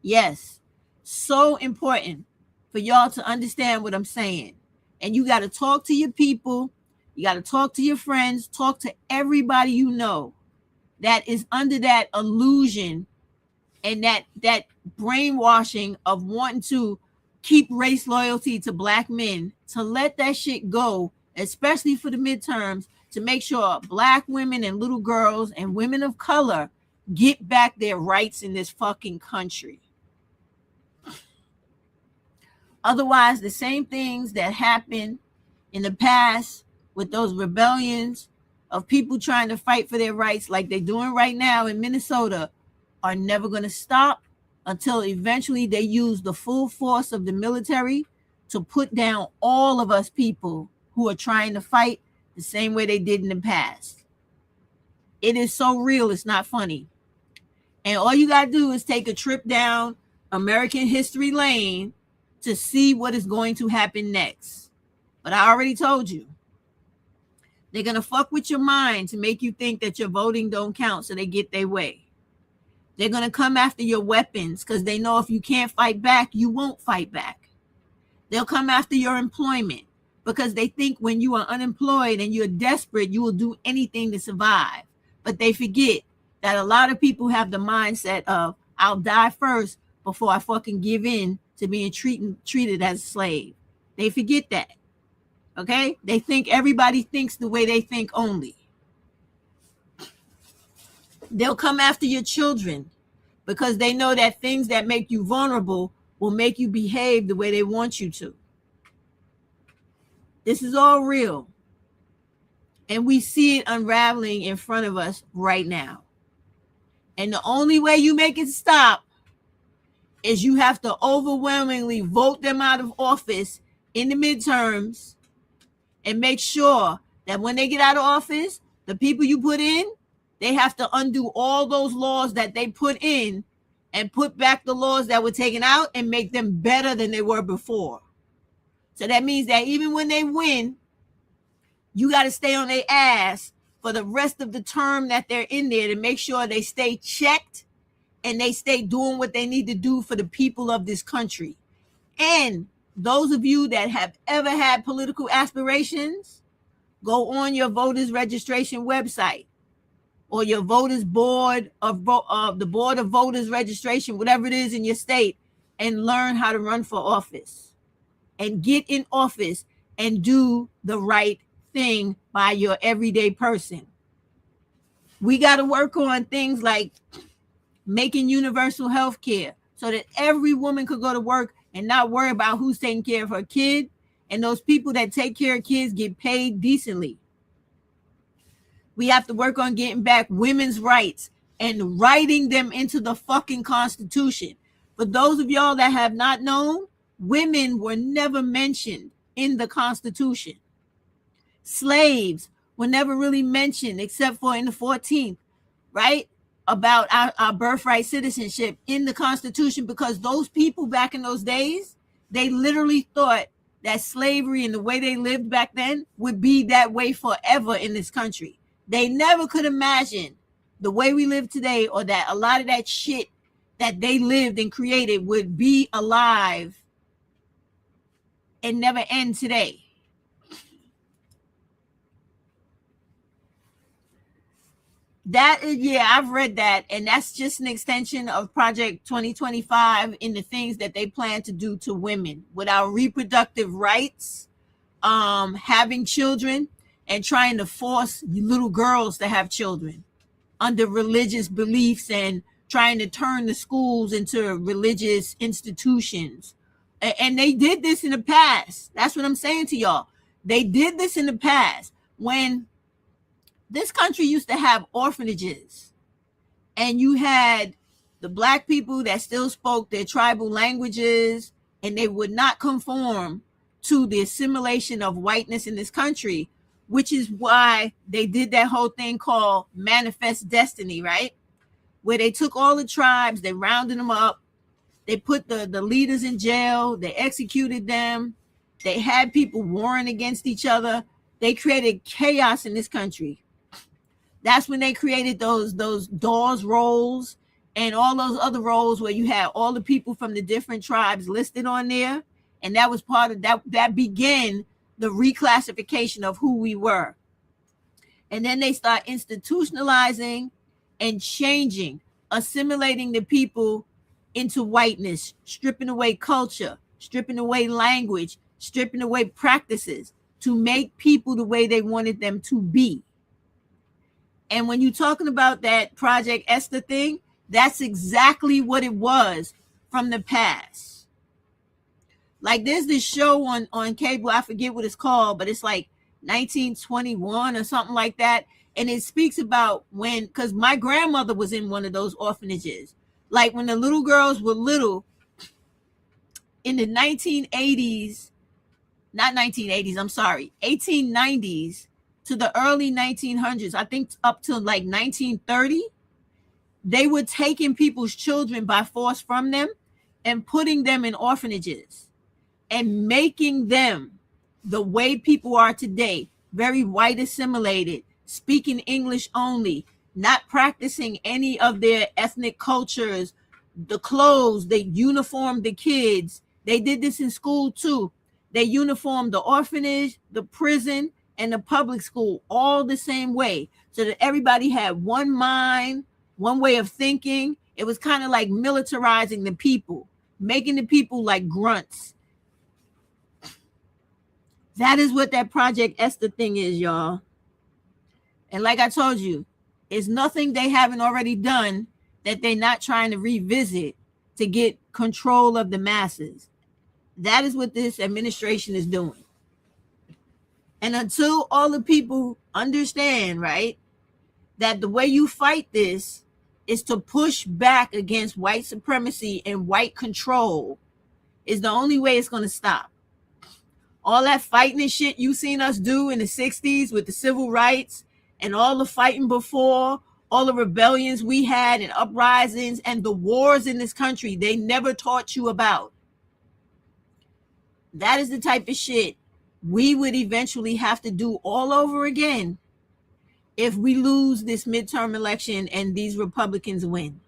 Yes, so important for y'all to understand what I'm saying. And you got to talk to your people. You got to talk to your friends. Talk to everybody you know that is under that illusion and that brainwashing of wanting to keep race loyalty to black men, to let that shit go, especially for the midterms, to make sure black women and little girls and women of color get back their rights in this fucking country. Otherwise, the same things that happened in the past with those rebellions of people trying to fight for their rights, like they're doing right now in Minnesota, are never going to stop until eventually they use the full force of the military to put down all of us people who are trying to fight the same way they did in the past. It is so real, it's not funny. And all you got to do is take a trip down American History Lane to see what is going to happen next. But I already told you, they're going to fuck with your mind to make you think that your voting don't count so they get their way. They're going to come after your weapons because they know if you can't fight back, you won't fight back. They'll come after your employment because they think when you are unemployed and you're desperate, you will do anything to survive. But they forget that a lot of people have the mindset of, I'll die first before I fucking give in to being treated as a slave. They forget that. Okay? They think everybody thinks the way they think only. They'll come after your children because they know that things that make you vulnerable will make you behave the way they want you to. This is all real. And we see it unraveling in front of us right now. And the only way you make it stop is you have to overwhelmingly vote them out of office in the midterms and make sure that when they get out of office, the people you put in, they have to undo all those laws that they put in and put back the laws that were taken out and make them better than they were before. So that means that even when they win, you got to stay on their ass for the rest of the term that they're in there to make sure they stay checked and they stay doing what they need to do for the people of this country. And those of you that have ever had political aspirations, go on your voters registration website or your voters board of the board of voters registration, whatever it is in your state, and learn how to run for office and get in office and do the right thing by your everyday person. We got to work on things like making universal health care so that every woman could go to work and not worry about who's taking care of her kid, and those people that take care of kids get paid decently. We have to work on getting back women's rights and writing them into the fucking Constitution. For those of y'all that have not known, women were never mentioned in the Constitution. Slaves were never really mentioned except for in the 14th, right? About our birthright citizenship in the Constitution, because those people back in those days, they literally thought that slavery and the way they lived back then would be that way forever in this country. They never could imagine the way we live today, or that a lot of that shit that they lived and created would be alive and never end today. That is, yeah, I've read that, and that's just an extension of Project 2025 in the things that they plan to do to women with our reproductive rights, having children, and trying to force little girls to have children under religious beliefs and trying to turn the schools into religious institutions. And they did this in the past. That's what I'm saying to y'all. They did this in the past when this country used to have orphanages, and you had the black people that still spoke their tribal languages, and they would not conform to the assimilation of whiteness in this country, which is why they did that whole thing called Manifest Destiny, right? Where they took all the tribes, they rounded them up, they put the leaders in jail, they executed them, they had people warring against each other, they created chaos in this country. That's when they created those Dawes rolls and all those other rolls where you had all the people from the different tribes listed on there. And that was part of that began the reclassification of who we were. And then they start institutionalizing and changing assimilating the people into whiteness, stripping away culture, stripping away language, stripping away practices to make people the way they wanted them to be. And when you're talking about that Project Esther thing, that's exactly what it was from the past. Like there's this show on cable, I forget what it's called, but it's like 1921 or something like that. And it speaks about when, because my grandmother was in one of those orphanages. Like when the little girls were little in the 1980s, not 1980s, I'm sorry, 1890s to the early 1900s, I think up to like 1930, they were taking people's children by force from them and putting them in orphanages and making them the way people are today, very white assimilated, speaking English only, not practicing any of their ethnic cultures, the clothes, they uniformed the kids. They did this in school too. They uniformed the orphanage, the prison, and the public school all the same way so that everybody had one mind, one way of thinking. It was kind of like militarizing the people, making the people like grunts. That is what that Project Esther thing is, y'all. And like I told you, it's nothing they haven't already done that they're not trying to revisit to get control of the masses. That is what this administration is doing. And until all the people understand, right, that the way you fight this is to push back against white supremacy and white control, is the only way it's going to stop. All that fighting and shit you seen us do in the 60s with the civil rights and all the fighting before, all the rebellions we had and uprisings and the wars in this country, they never taught you about. That is the type of shit we would eventually have to do all over again if we lose this midterm election and these Republicans win.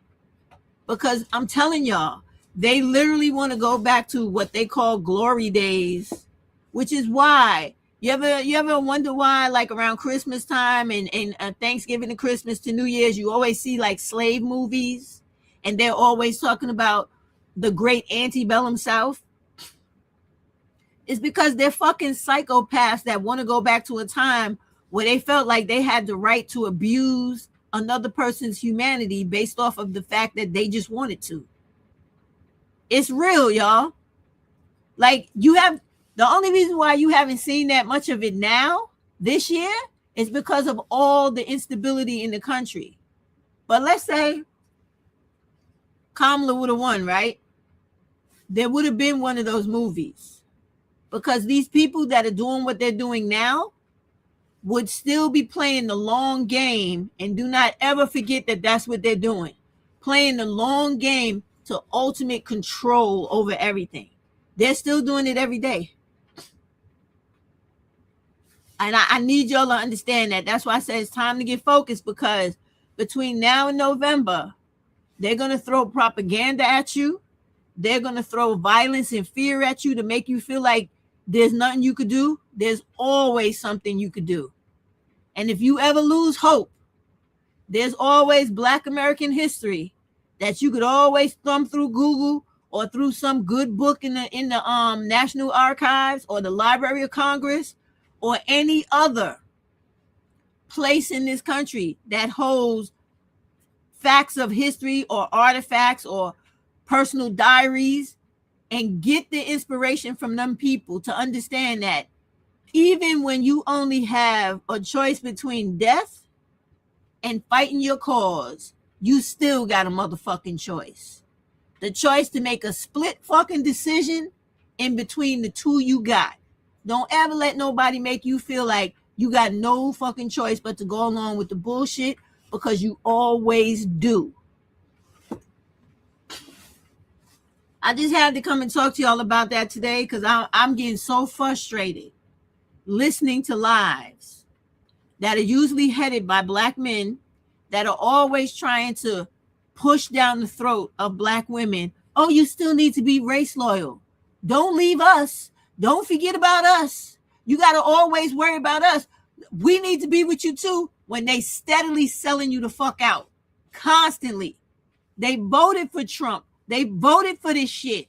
Because I'm telling y'all, they literally want to go back to what they call glory days, which is why you ever wonder why, like around Christmas time and Thanksgiving to Christmas to New Year's, you always see like slave movies and they're always talking about the great antebellum South? It's because they're fucking psychopaths that want to go back to a time where they felt like they had the right to abuse another person's humanity based off of the fact that they just wanted to. It's real, y'all. Like you have, the only reason why you haven't seen that much of it now, this year, is because of all the instability in the country. But let's say Kamala would have won, right? There would have been one of those movies. Because these people that are doing what they're doing now would still be playing the long game, and do not ever forget that that's what they're doing. Playing the long game to ultimate control over everything. They're still doing it every day. And I need y'all to understand that. That's why I said it's time to get focused, because between now and November, they're going to throw propaganda at you. They're going to throw violence and fear at you to make you feel like there's nothing you could do. There's always something you could do. And if you ever lose hope, there's always Black American history that you could always thumb through Google or through some good book in the National Archives or the Library of Congress or any other place in this country that holds facts of history or artifacts or personal diaries, and get the inspiration from them people to understand that even when you only have a choice between death and fighting your cause, you still got a motherfucking choice. The choice to make a split fucking decision in between the two you got. Don't ever let nobody make you feel like you got no fucking choice but to go along with the bullshit, because you always do. I just had to come and talk to y'all about that today, because I'm getting so frustrated listening to lives that are usually headed by Black men that are always trying to push down the throat of Black women. Oh, you still need to be race loyal. Don't leave us. Don't forget about us. You got to always worry about us. We need to be with you too, when they steadily selling you the fuck out constantly. They voted for Trump. They voted for this shit.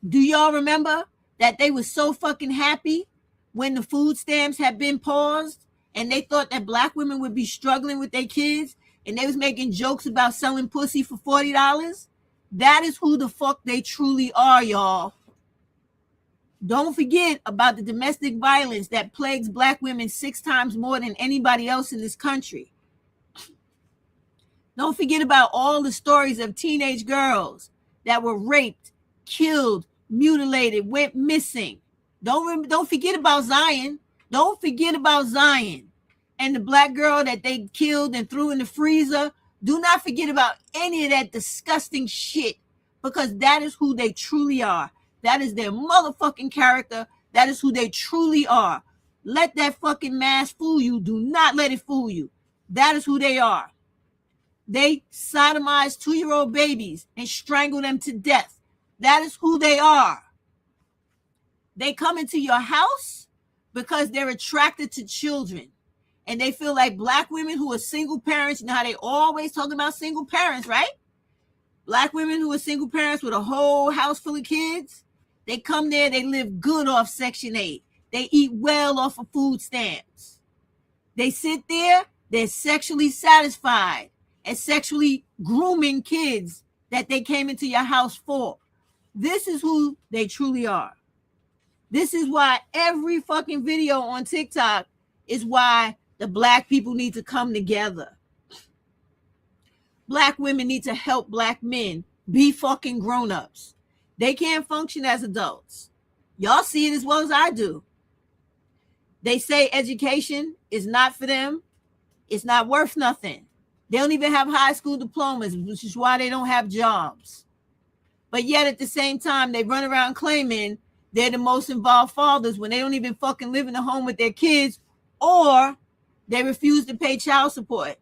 Do y'all remember that they were so fucking happy when the food stamps had been paused and they thought that black women would be struggling with their kids and they was making jokes about selling pussy for $40? That is who the fuck they truly are, y'all. Don't forget about the domestic violence that plagues black women 6 times more than anybody else in this country. Don't forget about all the stories of teenage girls that were raped, killed, mutilated, went missing. Don't forget about Zion. Don't forget about Zion and the black girl that they killed and threw in the freezer. Do not forget about any of that disgusting shit, because that is who they truly are. That is their motherfucking character. That is who they truly are. Let that fucking mask fool you. Do not let it fool you. That is who they are. They sodomize 2-year-old babies and strangle them to death. That is who they are. They come into your house because they're attracted to children. And they feel like black women who are single parents, you know how they always talk about single parents, right? Black women who are single parents with a whole house full of kids, they come there, they live good off Section 8. They eat well off of food stamps. They sit there, they're sexually satisfied and sexually grooming kids that they came into your house for. This is who they truly are. This is why every fucking video on TikTok is why the black people need to come together. Black women need to help black men be fucking grown-ups. They can't function as adults. Y'all see it as well as I do. They say education is not for them. It's not worth nothing. They don't even have high school diplomas, which is why they don't have jobs. But yet at the same time, they run around claiming they're the most involved fathers when they don't even fucking live in the home with their kids, or they refuse to pay child support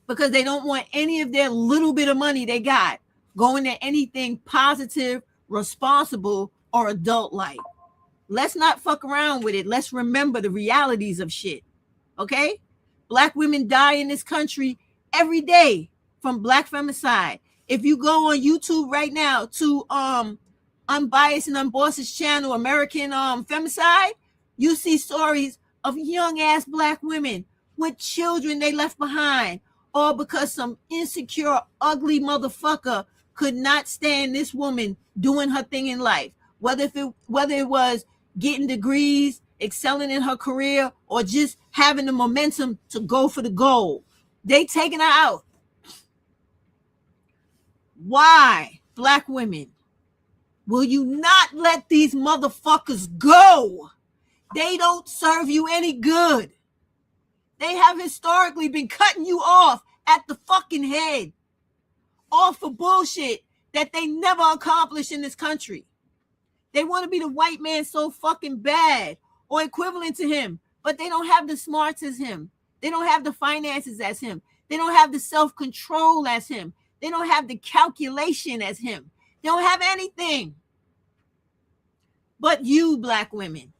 because they don't want any of their little bit of money they got going to anything positive, responsible, or adult-like. Let's not fuck around with it. Let's remember the realities of shit, okay? Black women die in this country every day from black femicide. If you go on YouTube right now to Unbiased and Unbossed channel, American Femicide, you see stories of young ass black women with children they left behind, all because some insecure, ugly motherfucker could not stand this woman doing her thing in life. Whether it was getting degrees, excelling in her career, or just having the momentum to go for the goal. They taking her out. Why, black women, will you not let these motherfuckers go? They don't serve you any good. They have historically been cutting you off at the fucking head, all for bullshit that they never accomplished in this country. They want to be the white man so fucking bad or equivalent to him, but they don't have the smarts as him. They don't have the finances as him. They don't have the self-control as him. They don't have the calculation as him. They don't have anything. But you, black women,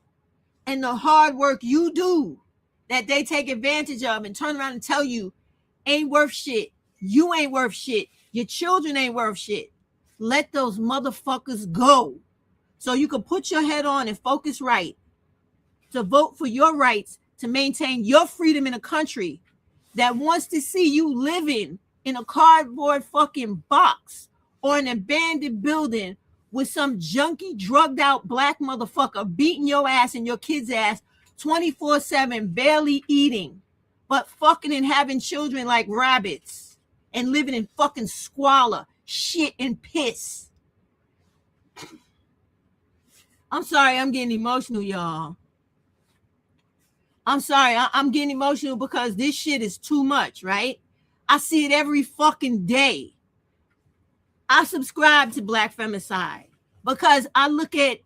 and the hard work you do that they take advantage of and turn around and tell you ain't worth shit. You ain't worth shit. Your children ain't worth shit. Let those motherfuckers go so you can put your head on and focus right to vote for your rights, to maintain your freedom in a country that wants to see you living in a cardboard fucking box or an abandoned building with some junky, drugged out black motherfucker beating your ass and your kids' ass 24/7, barely eating, but fucking and having children like rabbits and living in fucking squalor, shit, and piss. I'm sorry, I'm getting emotional, y'all. I'm sorry, I'm getting emotional because this shit is too much, right? I see it every fucking day. I subscribe to Black Femicide because I look at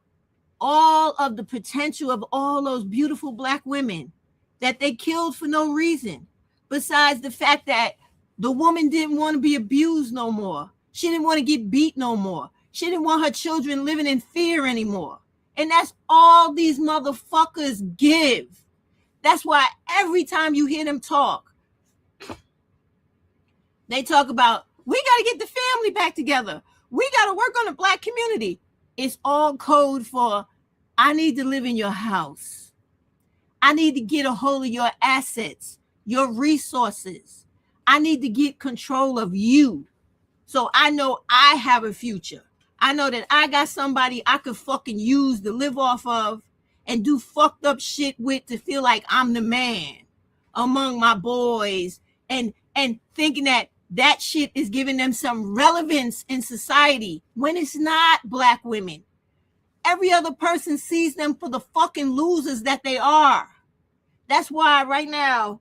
all of the potential of all those beautiful black women that they killed for no reason, besides the fact that the woman didn't want to be abused no more. She didn't want to get beat no more. She didn't want her children living in fear anymore. And that's all these motherfuckers give. That's why every time you hear them talk, They talk about, we got to get the family back together. We got to work on the Black community. It's all code for, I need to live in your house. I need to get a hold of your assets, your resources. I need to get control of you. So I know I have a future. I know that I got somebody I could fucking use to live off of and do fucked up shit with to feel like I'm the man among my boys, and thinking that shit is giving them some relevance in society when it's not Black women. Every other person sees them for the fucking losers that they are. That's why right now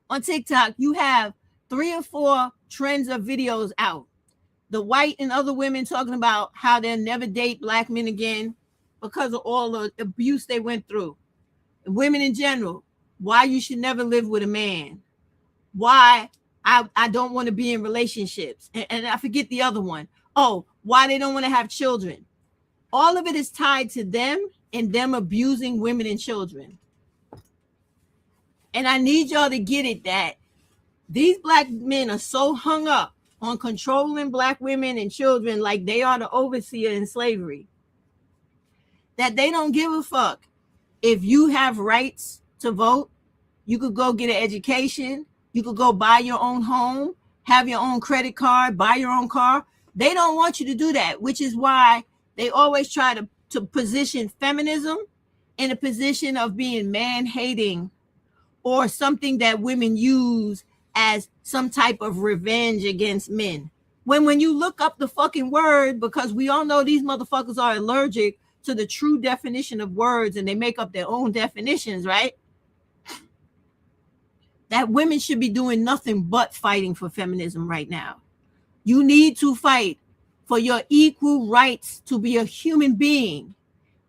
on TikTok, you have 3 or 4 trends of videos out. The white and other women talking about how they'll never date Black men again because of all the abuse they went through. And women in general, why you should never live with a man. Why I don't want to be in relationships. And I forget the other one. Oh, why they don't want to have children. All of it is tied to them and them abusing women and children. And I need y'all to get it that these Black men are so hung up on controlling Black women and children like they are the overseer in slavery that they don't give a fuck. If you have rights to vote, you could go get an education, you could go buy your own home, have your own credit card, buy your own car. They don't want you to do that, which is why they always try to position feminism in a position of being man-hating or something that women use as some type of revenge against men. When you look up the fucking word, because we all know these motherfuckers are allergic to the true definition of words and they make up their own definitions, right? That women should be doing nothing but fighting for feminism right now. You need to fight for your equal rights to be a human being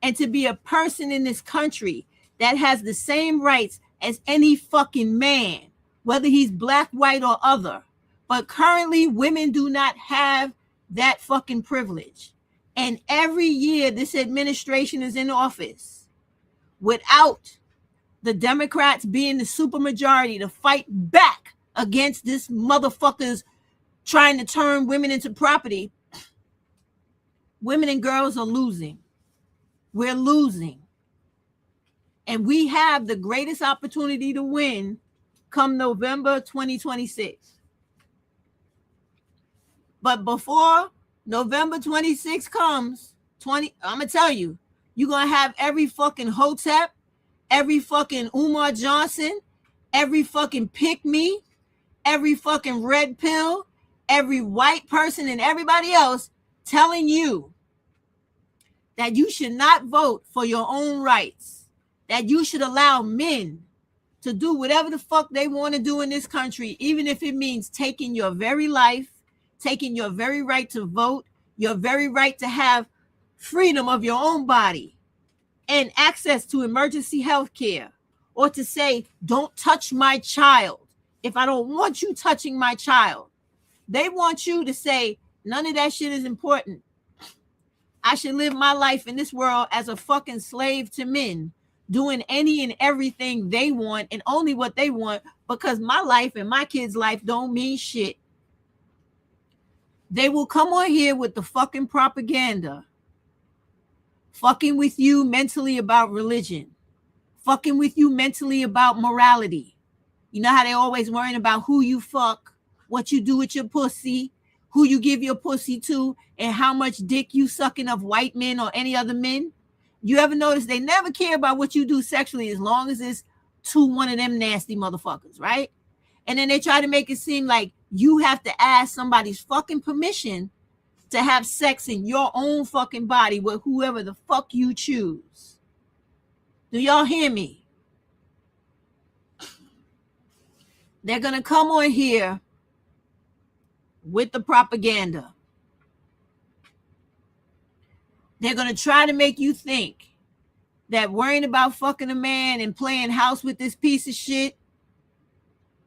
and to be a person in this country that has the same rights as any fucking man, whether he's Black, white, or other. But currently, women do not have that fucking privilege. And every year this administration is in office without the Democrats being the supermajority to fight back against this motherfuckers trying to turn women into property, women and girls are losing. We're losing. And we have the greatest opportunity to win come November 2026. But before November 26 comes, I'm going to tell you, you're going to have every fucking Hotep, every fucking Umar Johnson, every fucking pick me, every fucking red pill, every white person and everybody else telling you that you should not vote for your own rights, that you should allow men to do whatever the fuck they want to do in this country, even if it means taking your very life, taking your very right to vote, your very right to have freedom of your own body and access to emergency health care, or to say, don't touch my child if I don't want you touching my child. They want you to say, none of that shit is important. I should live my life in this world as a fucking slave to men, doing any and everything they want and only what they want, because my life and my kids' life don't mean shit. They will come on here with the fucking propaganda, fucking with you mentally about religion, fucking with you mentally about morality. You know how they always worrying about who you fuck, what you do with your pussy, who you give your pussy to, and how much dick you sucking of white men or any other men? You ever notice they never care about what you do sexually as long as it's to one of them nasty motherfuckers, right? And then they try to make it seem like you have to ask somebody's fucking permission to have sex in your own fucking body with whoever the fuck you choose. Do y'all hear me? They're going to come on here with the propaganda. They're going to try to make you think that worrying about fucking a man and playing house with this piece of shit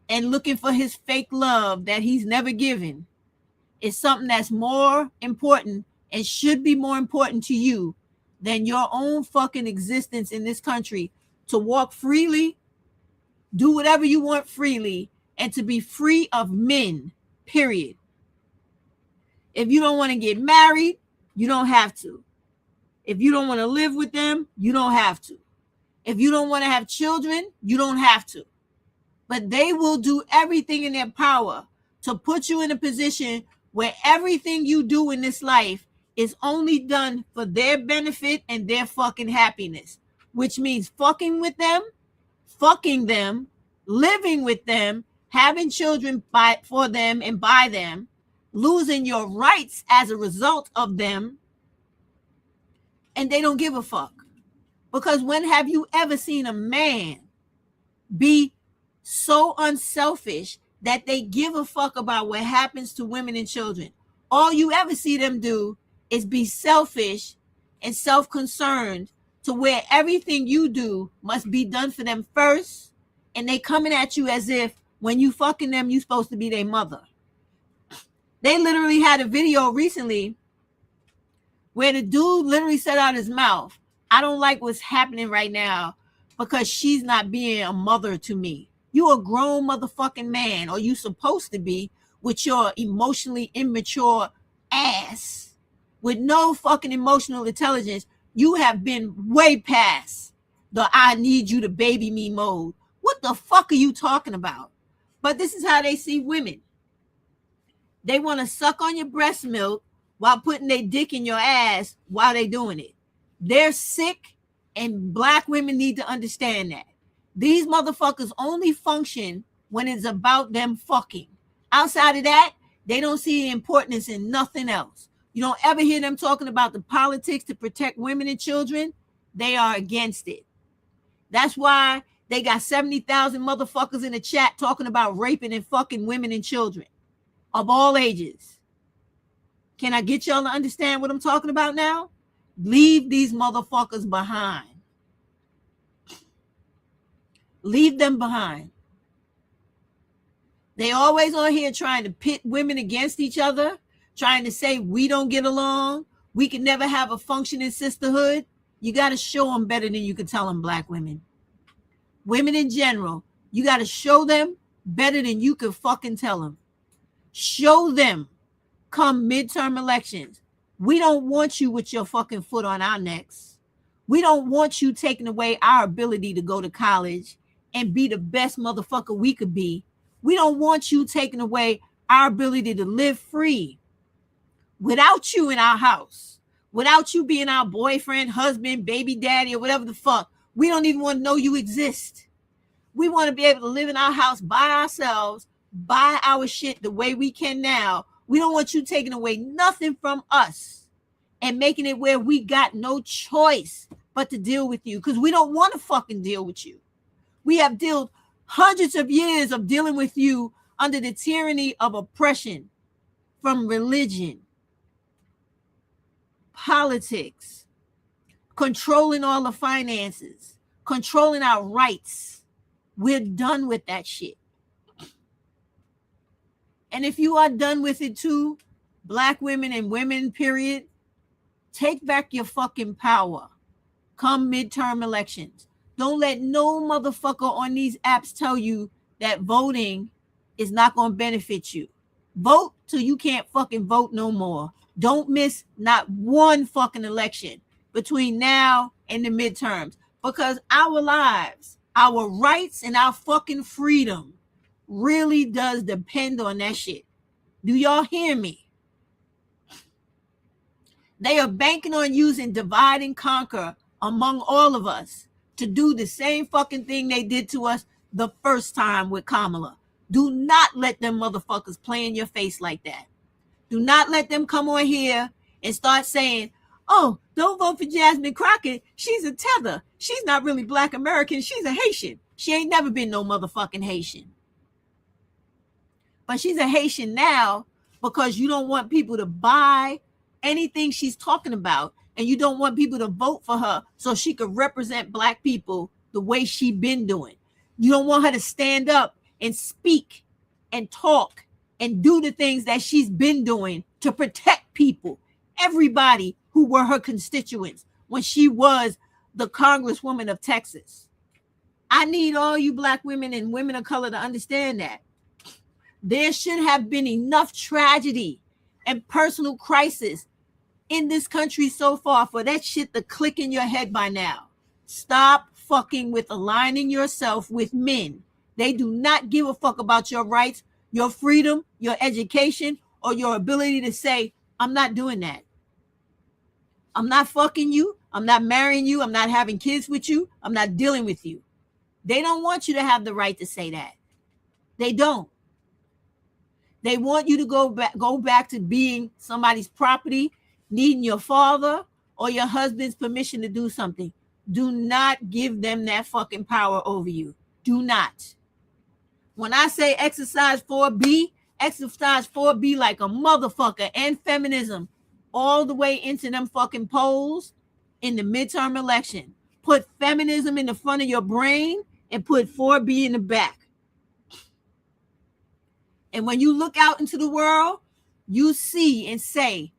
and looking for his fake love that he's never given is something that's more important and should be more important to you than your own fucking existence in this country, to walk freely, do whatever you want freely, and to be free of men, period. If you don't want to get married, you don't have to. If you don't want to live with them, you don't have to. If you don't want to have children, you don't have to. But they will do everything in their power to put you in a position where everything you do in this life is only done for their benefit and their fucking happiness, which means fucking with them, fucking them, living with them, having children for them and by them, losing your rights as a result of them, and they don't give a fuck. Because when have you ever seen a man be so unselfish that they give a fuck about what happens to women and children? All you ever see them do is be selfish and self-concerned to where everything you do must be done for them first, and they coming at you as if when you fucking them, you supposed to be their mother. They literally had a video recently where the dude literally said out his mouth, I don't like what's happening right now because she's not being a mother to me. You a grown motherfucking man, or you supposed to be, with your emotionally immature ass, with no fucking emotional intelligence. You have been way past the I need you to baby me mode. What the fuck are you talking about? But this is how they see women. They want to suck on your breast milk while putting their dick in your ass while they doing it. They're sick, and black women need to understand that. These motherfuckers only function when it's about them fucking. Outside of that, they don't see the importance in nothing else. You don't ever hear them talking about the politics to protect women and children. They are against it. That's why they got 70,000 motherfuckers in the chat talking about raping and fucking women and children of all ages. Can I get y'all to understand what I'm talking about now? Leave these motherfuckers behind. Leave them behind. They always on here trying to pit women against each other, trying to say we don't get along, we can never have a functioning sisterhood. You got to show them better than you can tell them, black women. Women in general, you got to show them better than you can fucking tell them. Show them come midterm elections. We don't want you with your fucking foot on our necks. We don't want you taking away our ability to go to college and be the best motherfucker we could be. We don't want you taking away our ability to live free without you in our house, without you being our boyfriend, husband, baby daddy, or whatever the fuck. We don't even want to know you exist. We want to be able to live in our house by ourselves, buy our shit the way we can now. We don't want you taking away nothing from us and making it where we got no choice but to deal with you, because we don't want to fucking deal with you. We have dealt hundreds of years of dealing with you under the tyranny of oppression from religion, politics, controlling all the finances, controlling our rights. We're done with that shit. And if you are done with it too, black women and women, period, take back your fucking power come midterm elections. Don't let no motherfucker on these apps tell you that voting is not going to benefit you. Vote till you can't fucking vote no more. Don't miss not one fucking election between now and the midterms, because our lives, our rights, and our fucking freedom really does depend on that shit. Do y'all hear me? They are banking on using divide and conquer among all of us to do the same fucking thing they did to us the first time with Kamala. Do not let them motherfuckers play in your face like that. Do not let them come on here and start saying, oh, don't vote for Jasmine Crockett. She's a tether. She's not really black American. She's a Haitian. She ain't never been no motherfucking Haitian. But she's a Haitian now because you don't want people to buy anything she's talking about, and you don't want people to vote for her so she could represent black people the way she been doing. You don't want her to stand up and speak and talk and do the things that she's been doing to protect people, everybody who were her constituents when she was the Congresswoman of Texas. I need all you black women and women of color to understand that. There should have been enough tragedy and personal crisis in this country so far for that shit to click in your head by now. Stop fucking with aligning yourself with men. They do not give a fuck about your rights, your freedom, your education, or your ability to say, I'm not doing that. I'm not fucking you. I'm not marrying you. I'm not having kids with you. I'm not dealing with you. They don't want you to have the right to say that. They don't. They want you to go back to being somebody's property, needing your father or your husband's permission to do something. Do not give them that fucking power over you. Do not. When I say exercise 4B like a motherfucker, and feminism all the way into them fucking polls in the midterm election. Put feminism in the front of your brain and put 4B in the back. And when you look out into the world, you see and say,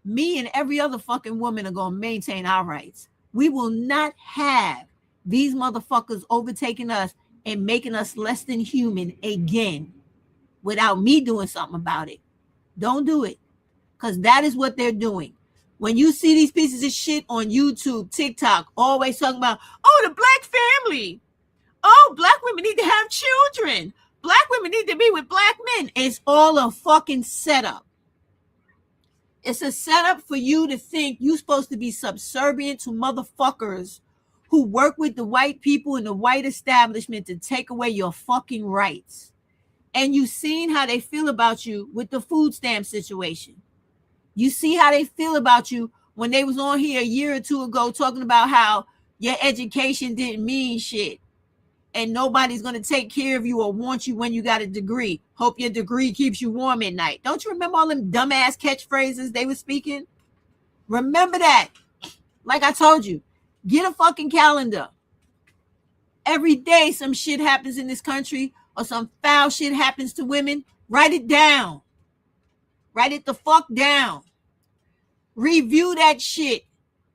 me and every other fucking woman are going to maintain our rights. We will not have these motherfuckers overtaking us and making us less than human again without me doing something about it. Don't do it, because that is what they're doing. When you see these pieces of shit on YouTube, TikTok, always talking about, oh, the black family. Oh, black women need to have children. Black women need to be with black men. It's all a fucking setup. It's a setup for you to think you're supposed to be subservient to motherfuckers who work with the white people in the white establishment to take away your fucking rights. And you've seen how they feel about you with the food stamp situation. You see how they feel about you when they was on here a year or two ago talking about how your education didn't mean shit. And nobody's going to take care of you or want you when you got a degree. Hope your degree keeps you warm at night. Don't you remember all them dumbass catchphrases they were speaking? Remember that. Like I told you, get a fucking calendar. Every day some shit happens in this country or some foul shit happens to women. Write it down. Write it the fuck down. Review that shit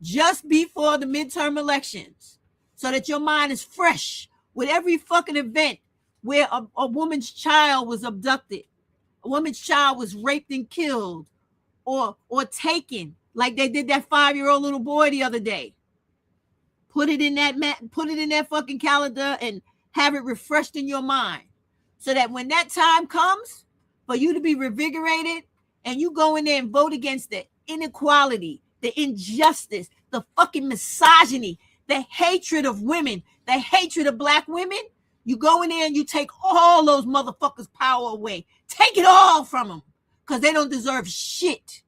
just before the midterm elections so that your mind is fresh with every fucking event where a woman's child was abducted, a woman's child was raped and killed, or taken, like they did that 5-year-old little boy the other day. Put it in that fucking calendar and have it refreshed in your mind, so that when that time comes for you to be revigorated and you go in there and vote against the inequality, the injustice, the fucking misogyny, the hatred of women, the hatred of black women, you go in there and you take all those motherfuckers' power away. Take it all from them, because they don't deserve shit.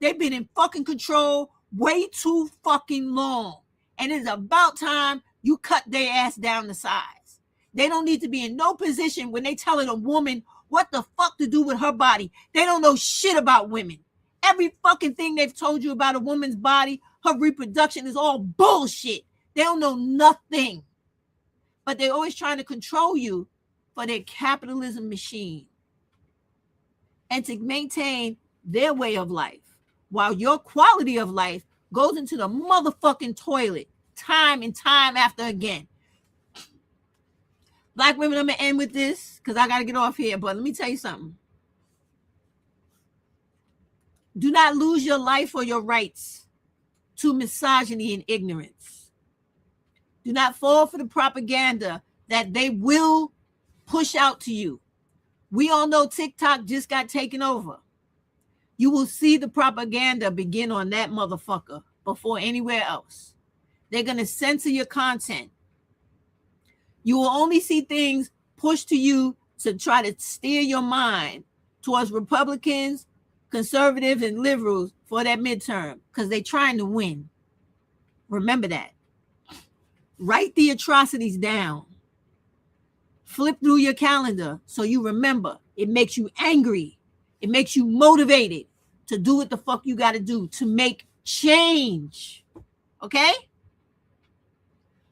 They've been in fucking control way too fucking long. And it's about time you cut their ass down to size. They don't need to be in no position when they telling a woman what the fuck to do with her body. They don't know shit about women. Every fucking thing they've told you about a woman's body, her reproduction, is all bullshit. They don't know nothing. But they're always trying to control you for their capitalism machine and to maintain their way of life, while your quality of life goes into the motherfucking toilet time and time after again. Black women, I'm going to end with this because I got to get off here. But let me tell you something. Do not lose your life or your rights to misogyny and ignorance. Do not fall for the propaganda that they will push out to you. We all know TikTok just got taken over. You will see the propaganda begin on that motherfucker before anywhere else. They're going to censor your content. You will only see things pushed to you to try to steer your mind towards Republicans, conservatives, and liberals for that midterm, because they're trying to win. Remember that. Write the atrocities down. Flip through your calendar so you remember. It makes you angry. It makes you motivated to do what the fuck you got to do to make change. Okay?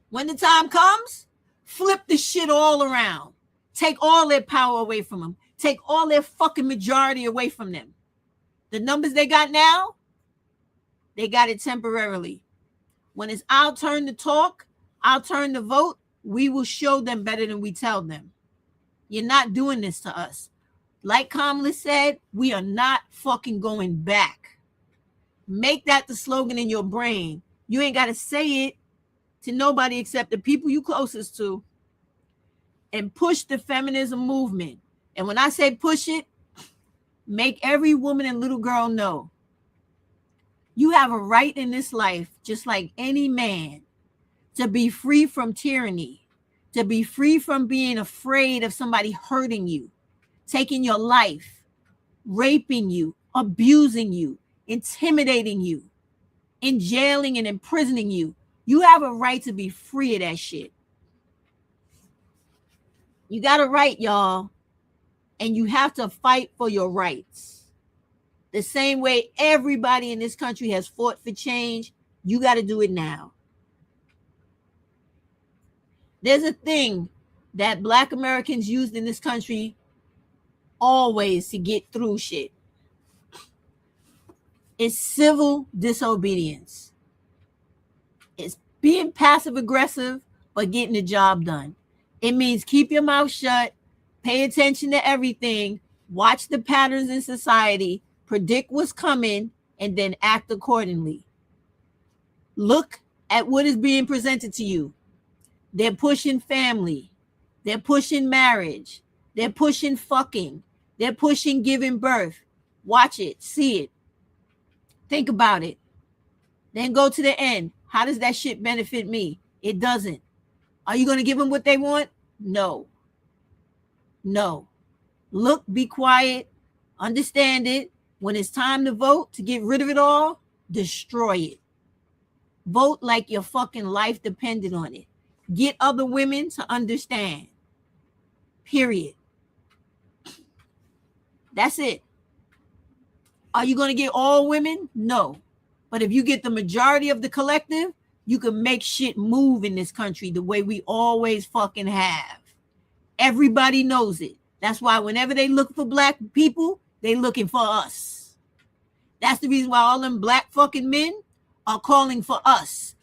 When the time comes, flip the shit all around. Take all their power away from them. Take all their fucking majority away from them. The numbers they got now, they got it temporarily. When it's our turn to talk, our turn to vote, we will show them better than we tell them. You're not doing this to us. Like Kamala said, we are not fucking going back. Make that the slogan in your brain. You ain't got to say it to nobody except the people you closest to. And push the feminism movement. And when I say push it, make every woman and little girl know you have a right in this life, just like any man, to be free from tyranny, to be free from being afraid of somebody hurting you, taking your life, raping you, abusing you, intimidating you, in jailing and imprisoning you. You have a right to be free of that shit. You got a right, y'all, and you have to fight for your rights. The same way everybody in this country has fought for change, you got to do it now. There's a thing that Black Americans used in this country always to get through shit. It's civil disobedience. It's being passive aggressive, but getting the job done. It means keep your mouth shut, pay attention to everything, watch the patterns in society, predict what's coming, and then act accordingly. Look at what is being presented to you. They're pushing family. They're pushing marriage. They're pushing fucking. They're pushing giving birth. Watch it. See it. Think about it. Then go to the end. How does that shit benefit me? It doesn't. Are you going to give them what they want? No. No. Look, be quiet. Understand it. When it's time to vote to get rid of it all, destroy it. Vote like your fucking life depended on it. Get other women to understand. Period. That's it. Are you going to get all women? No. But if you get the majority of the collective, you can make shit move in this country the way we always fucking have. Everybody knows it. That's why whenever they look for Black people, they looking for us. That's the reason why all them Black fucking men are calling for us.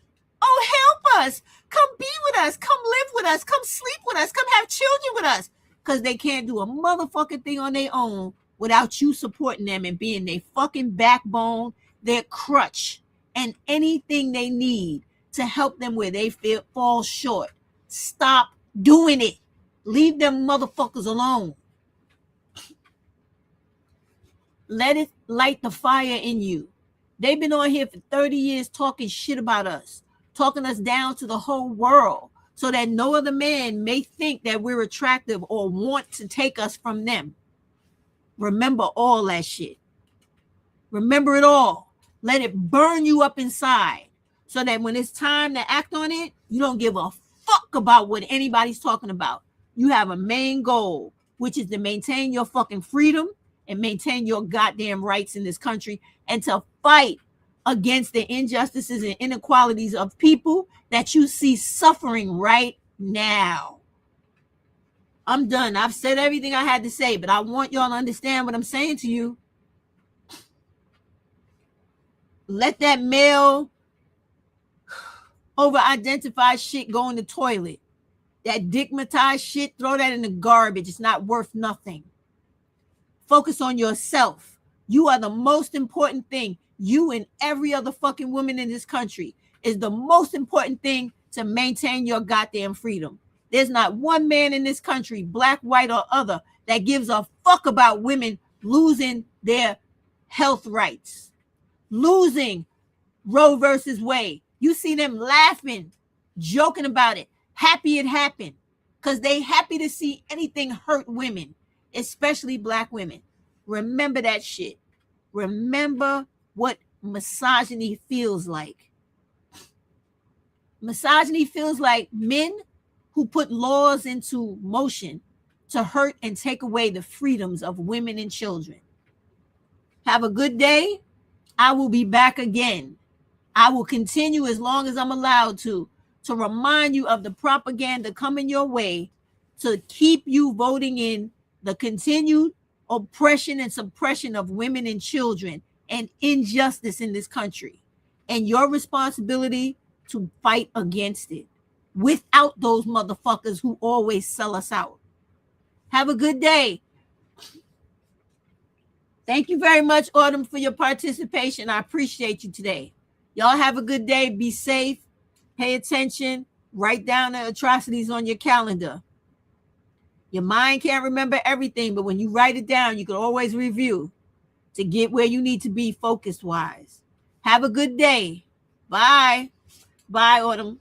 Oh, help us. Come be with us. Come live with us. Come sleep with us. Come have children with us. Because they can't do a motherfucking thing on their own without you supporting them and being their fucking backbone, their crutch, and anything they need to help them where they fall short. Stop doing it. Leave them motherfuckers alone. Let it light the fire in you. They've been on here for 30 years talking shit about us, talking us down to the whole world so that no other man may think that we're attractive or want to take us from them. Remember all that shit. Remember it all. Let it burn you up inside so that when it's time to act on it, you don't give a fuck about what anybody's talking about. You have a main goal, which is to maintain your fucking freedom and maintain your goddamn rights in this country and to fight against the injustices and inequalities of people that you see suffering right now. I'm done. I've said everything I had to say, but I want y'all to understand what I'm saying to you. Let that male over-identified shit go in the toilet. That digmatized shit, throw that in the garbage. It's not worth nothing. Focus on yourself. You are the most important thing. You and every other fucking woman in this country is the most important thing to maintain your goddamn freedom. There's not one man in this country, Black, white, or other, that gives a fuck about women losing their health rights, losing Roe versus Wade. You see them laughing, joking about it, happy it happened, because they happy to see anything hurt women, especially Black women. Remember that shit. Remember what misogyny feels like. Misogyny feels like men who put laws into motion to hurt and take away the freedoms of women and children. Have a good day. I will be back again. I will continue as long as I'm allowed to remind you of the propaganda coming your way to keep you voting in the continued oppression and suppression of women and children and injustice in this country, and your responsibility to fight against it without those motherfuckers who always sell us out. Have a good day. Thank you very much, Autumn, for your participation. I appreciate you today. Y'all have a good day. Be safe. Pay attention. Write down the atrocities on your calendar. Your mind can't remember everything, but when you write it down, you can always review to get where you need to be focused wise. Have a good day. Bye. Bye, Autumn.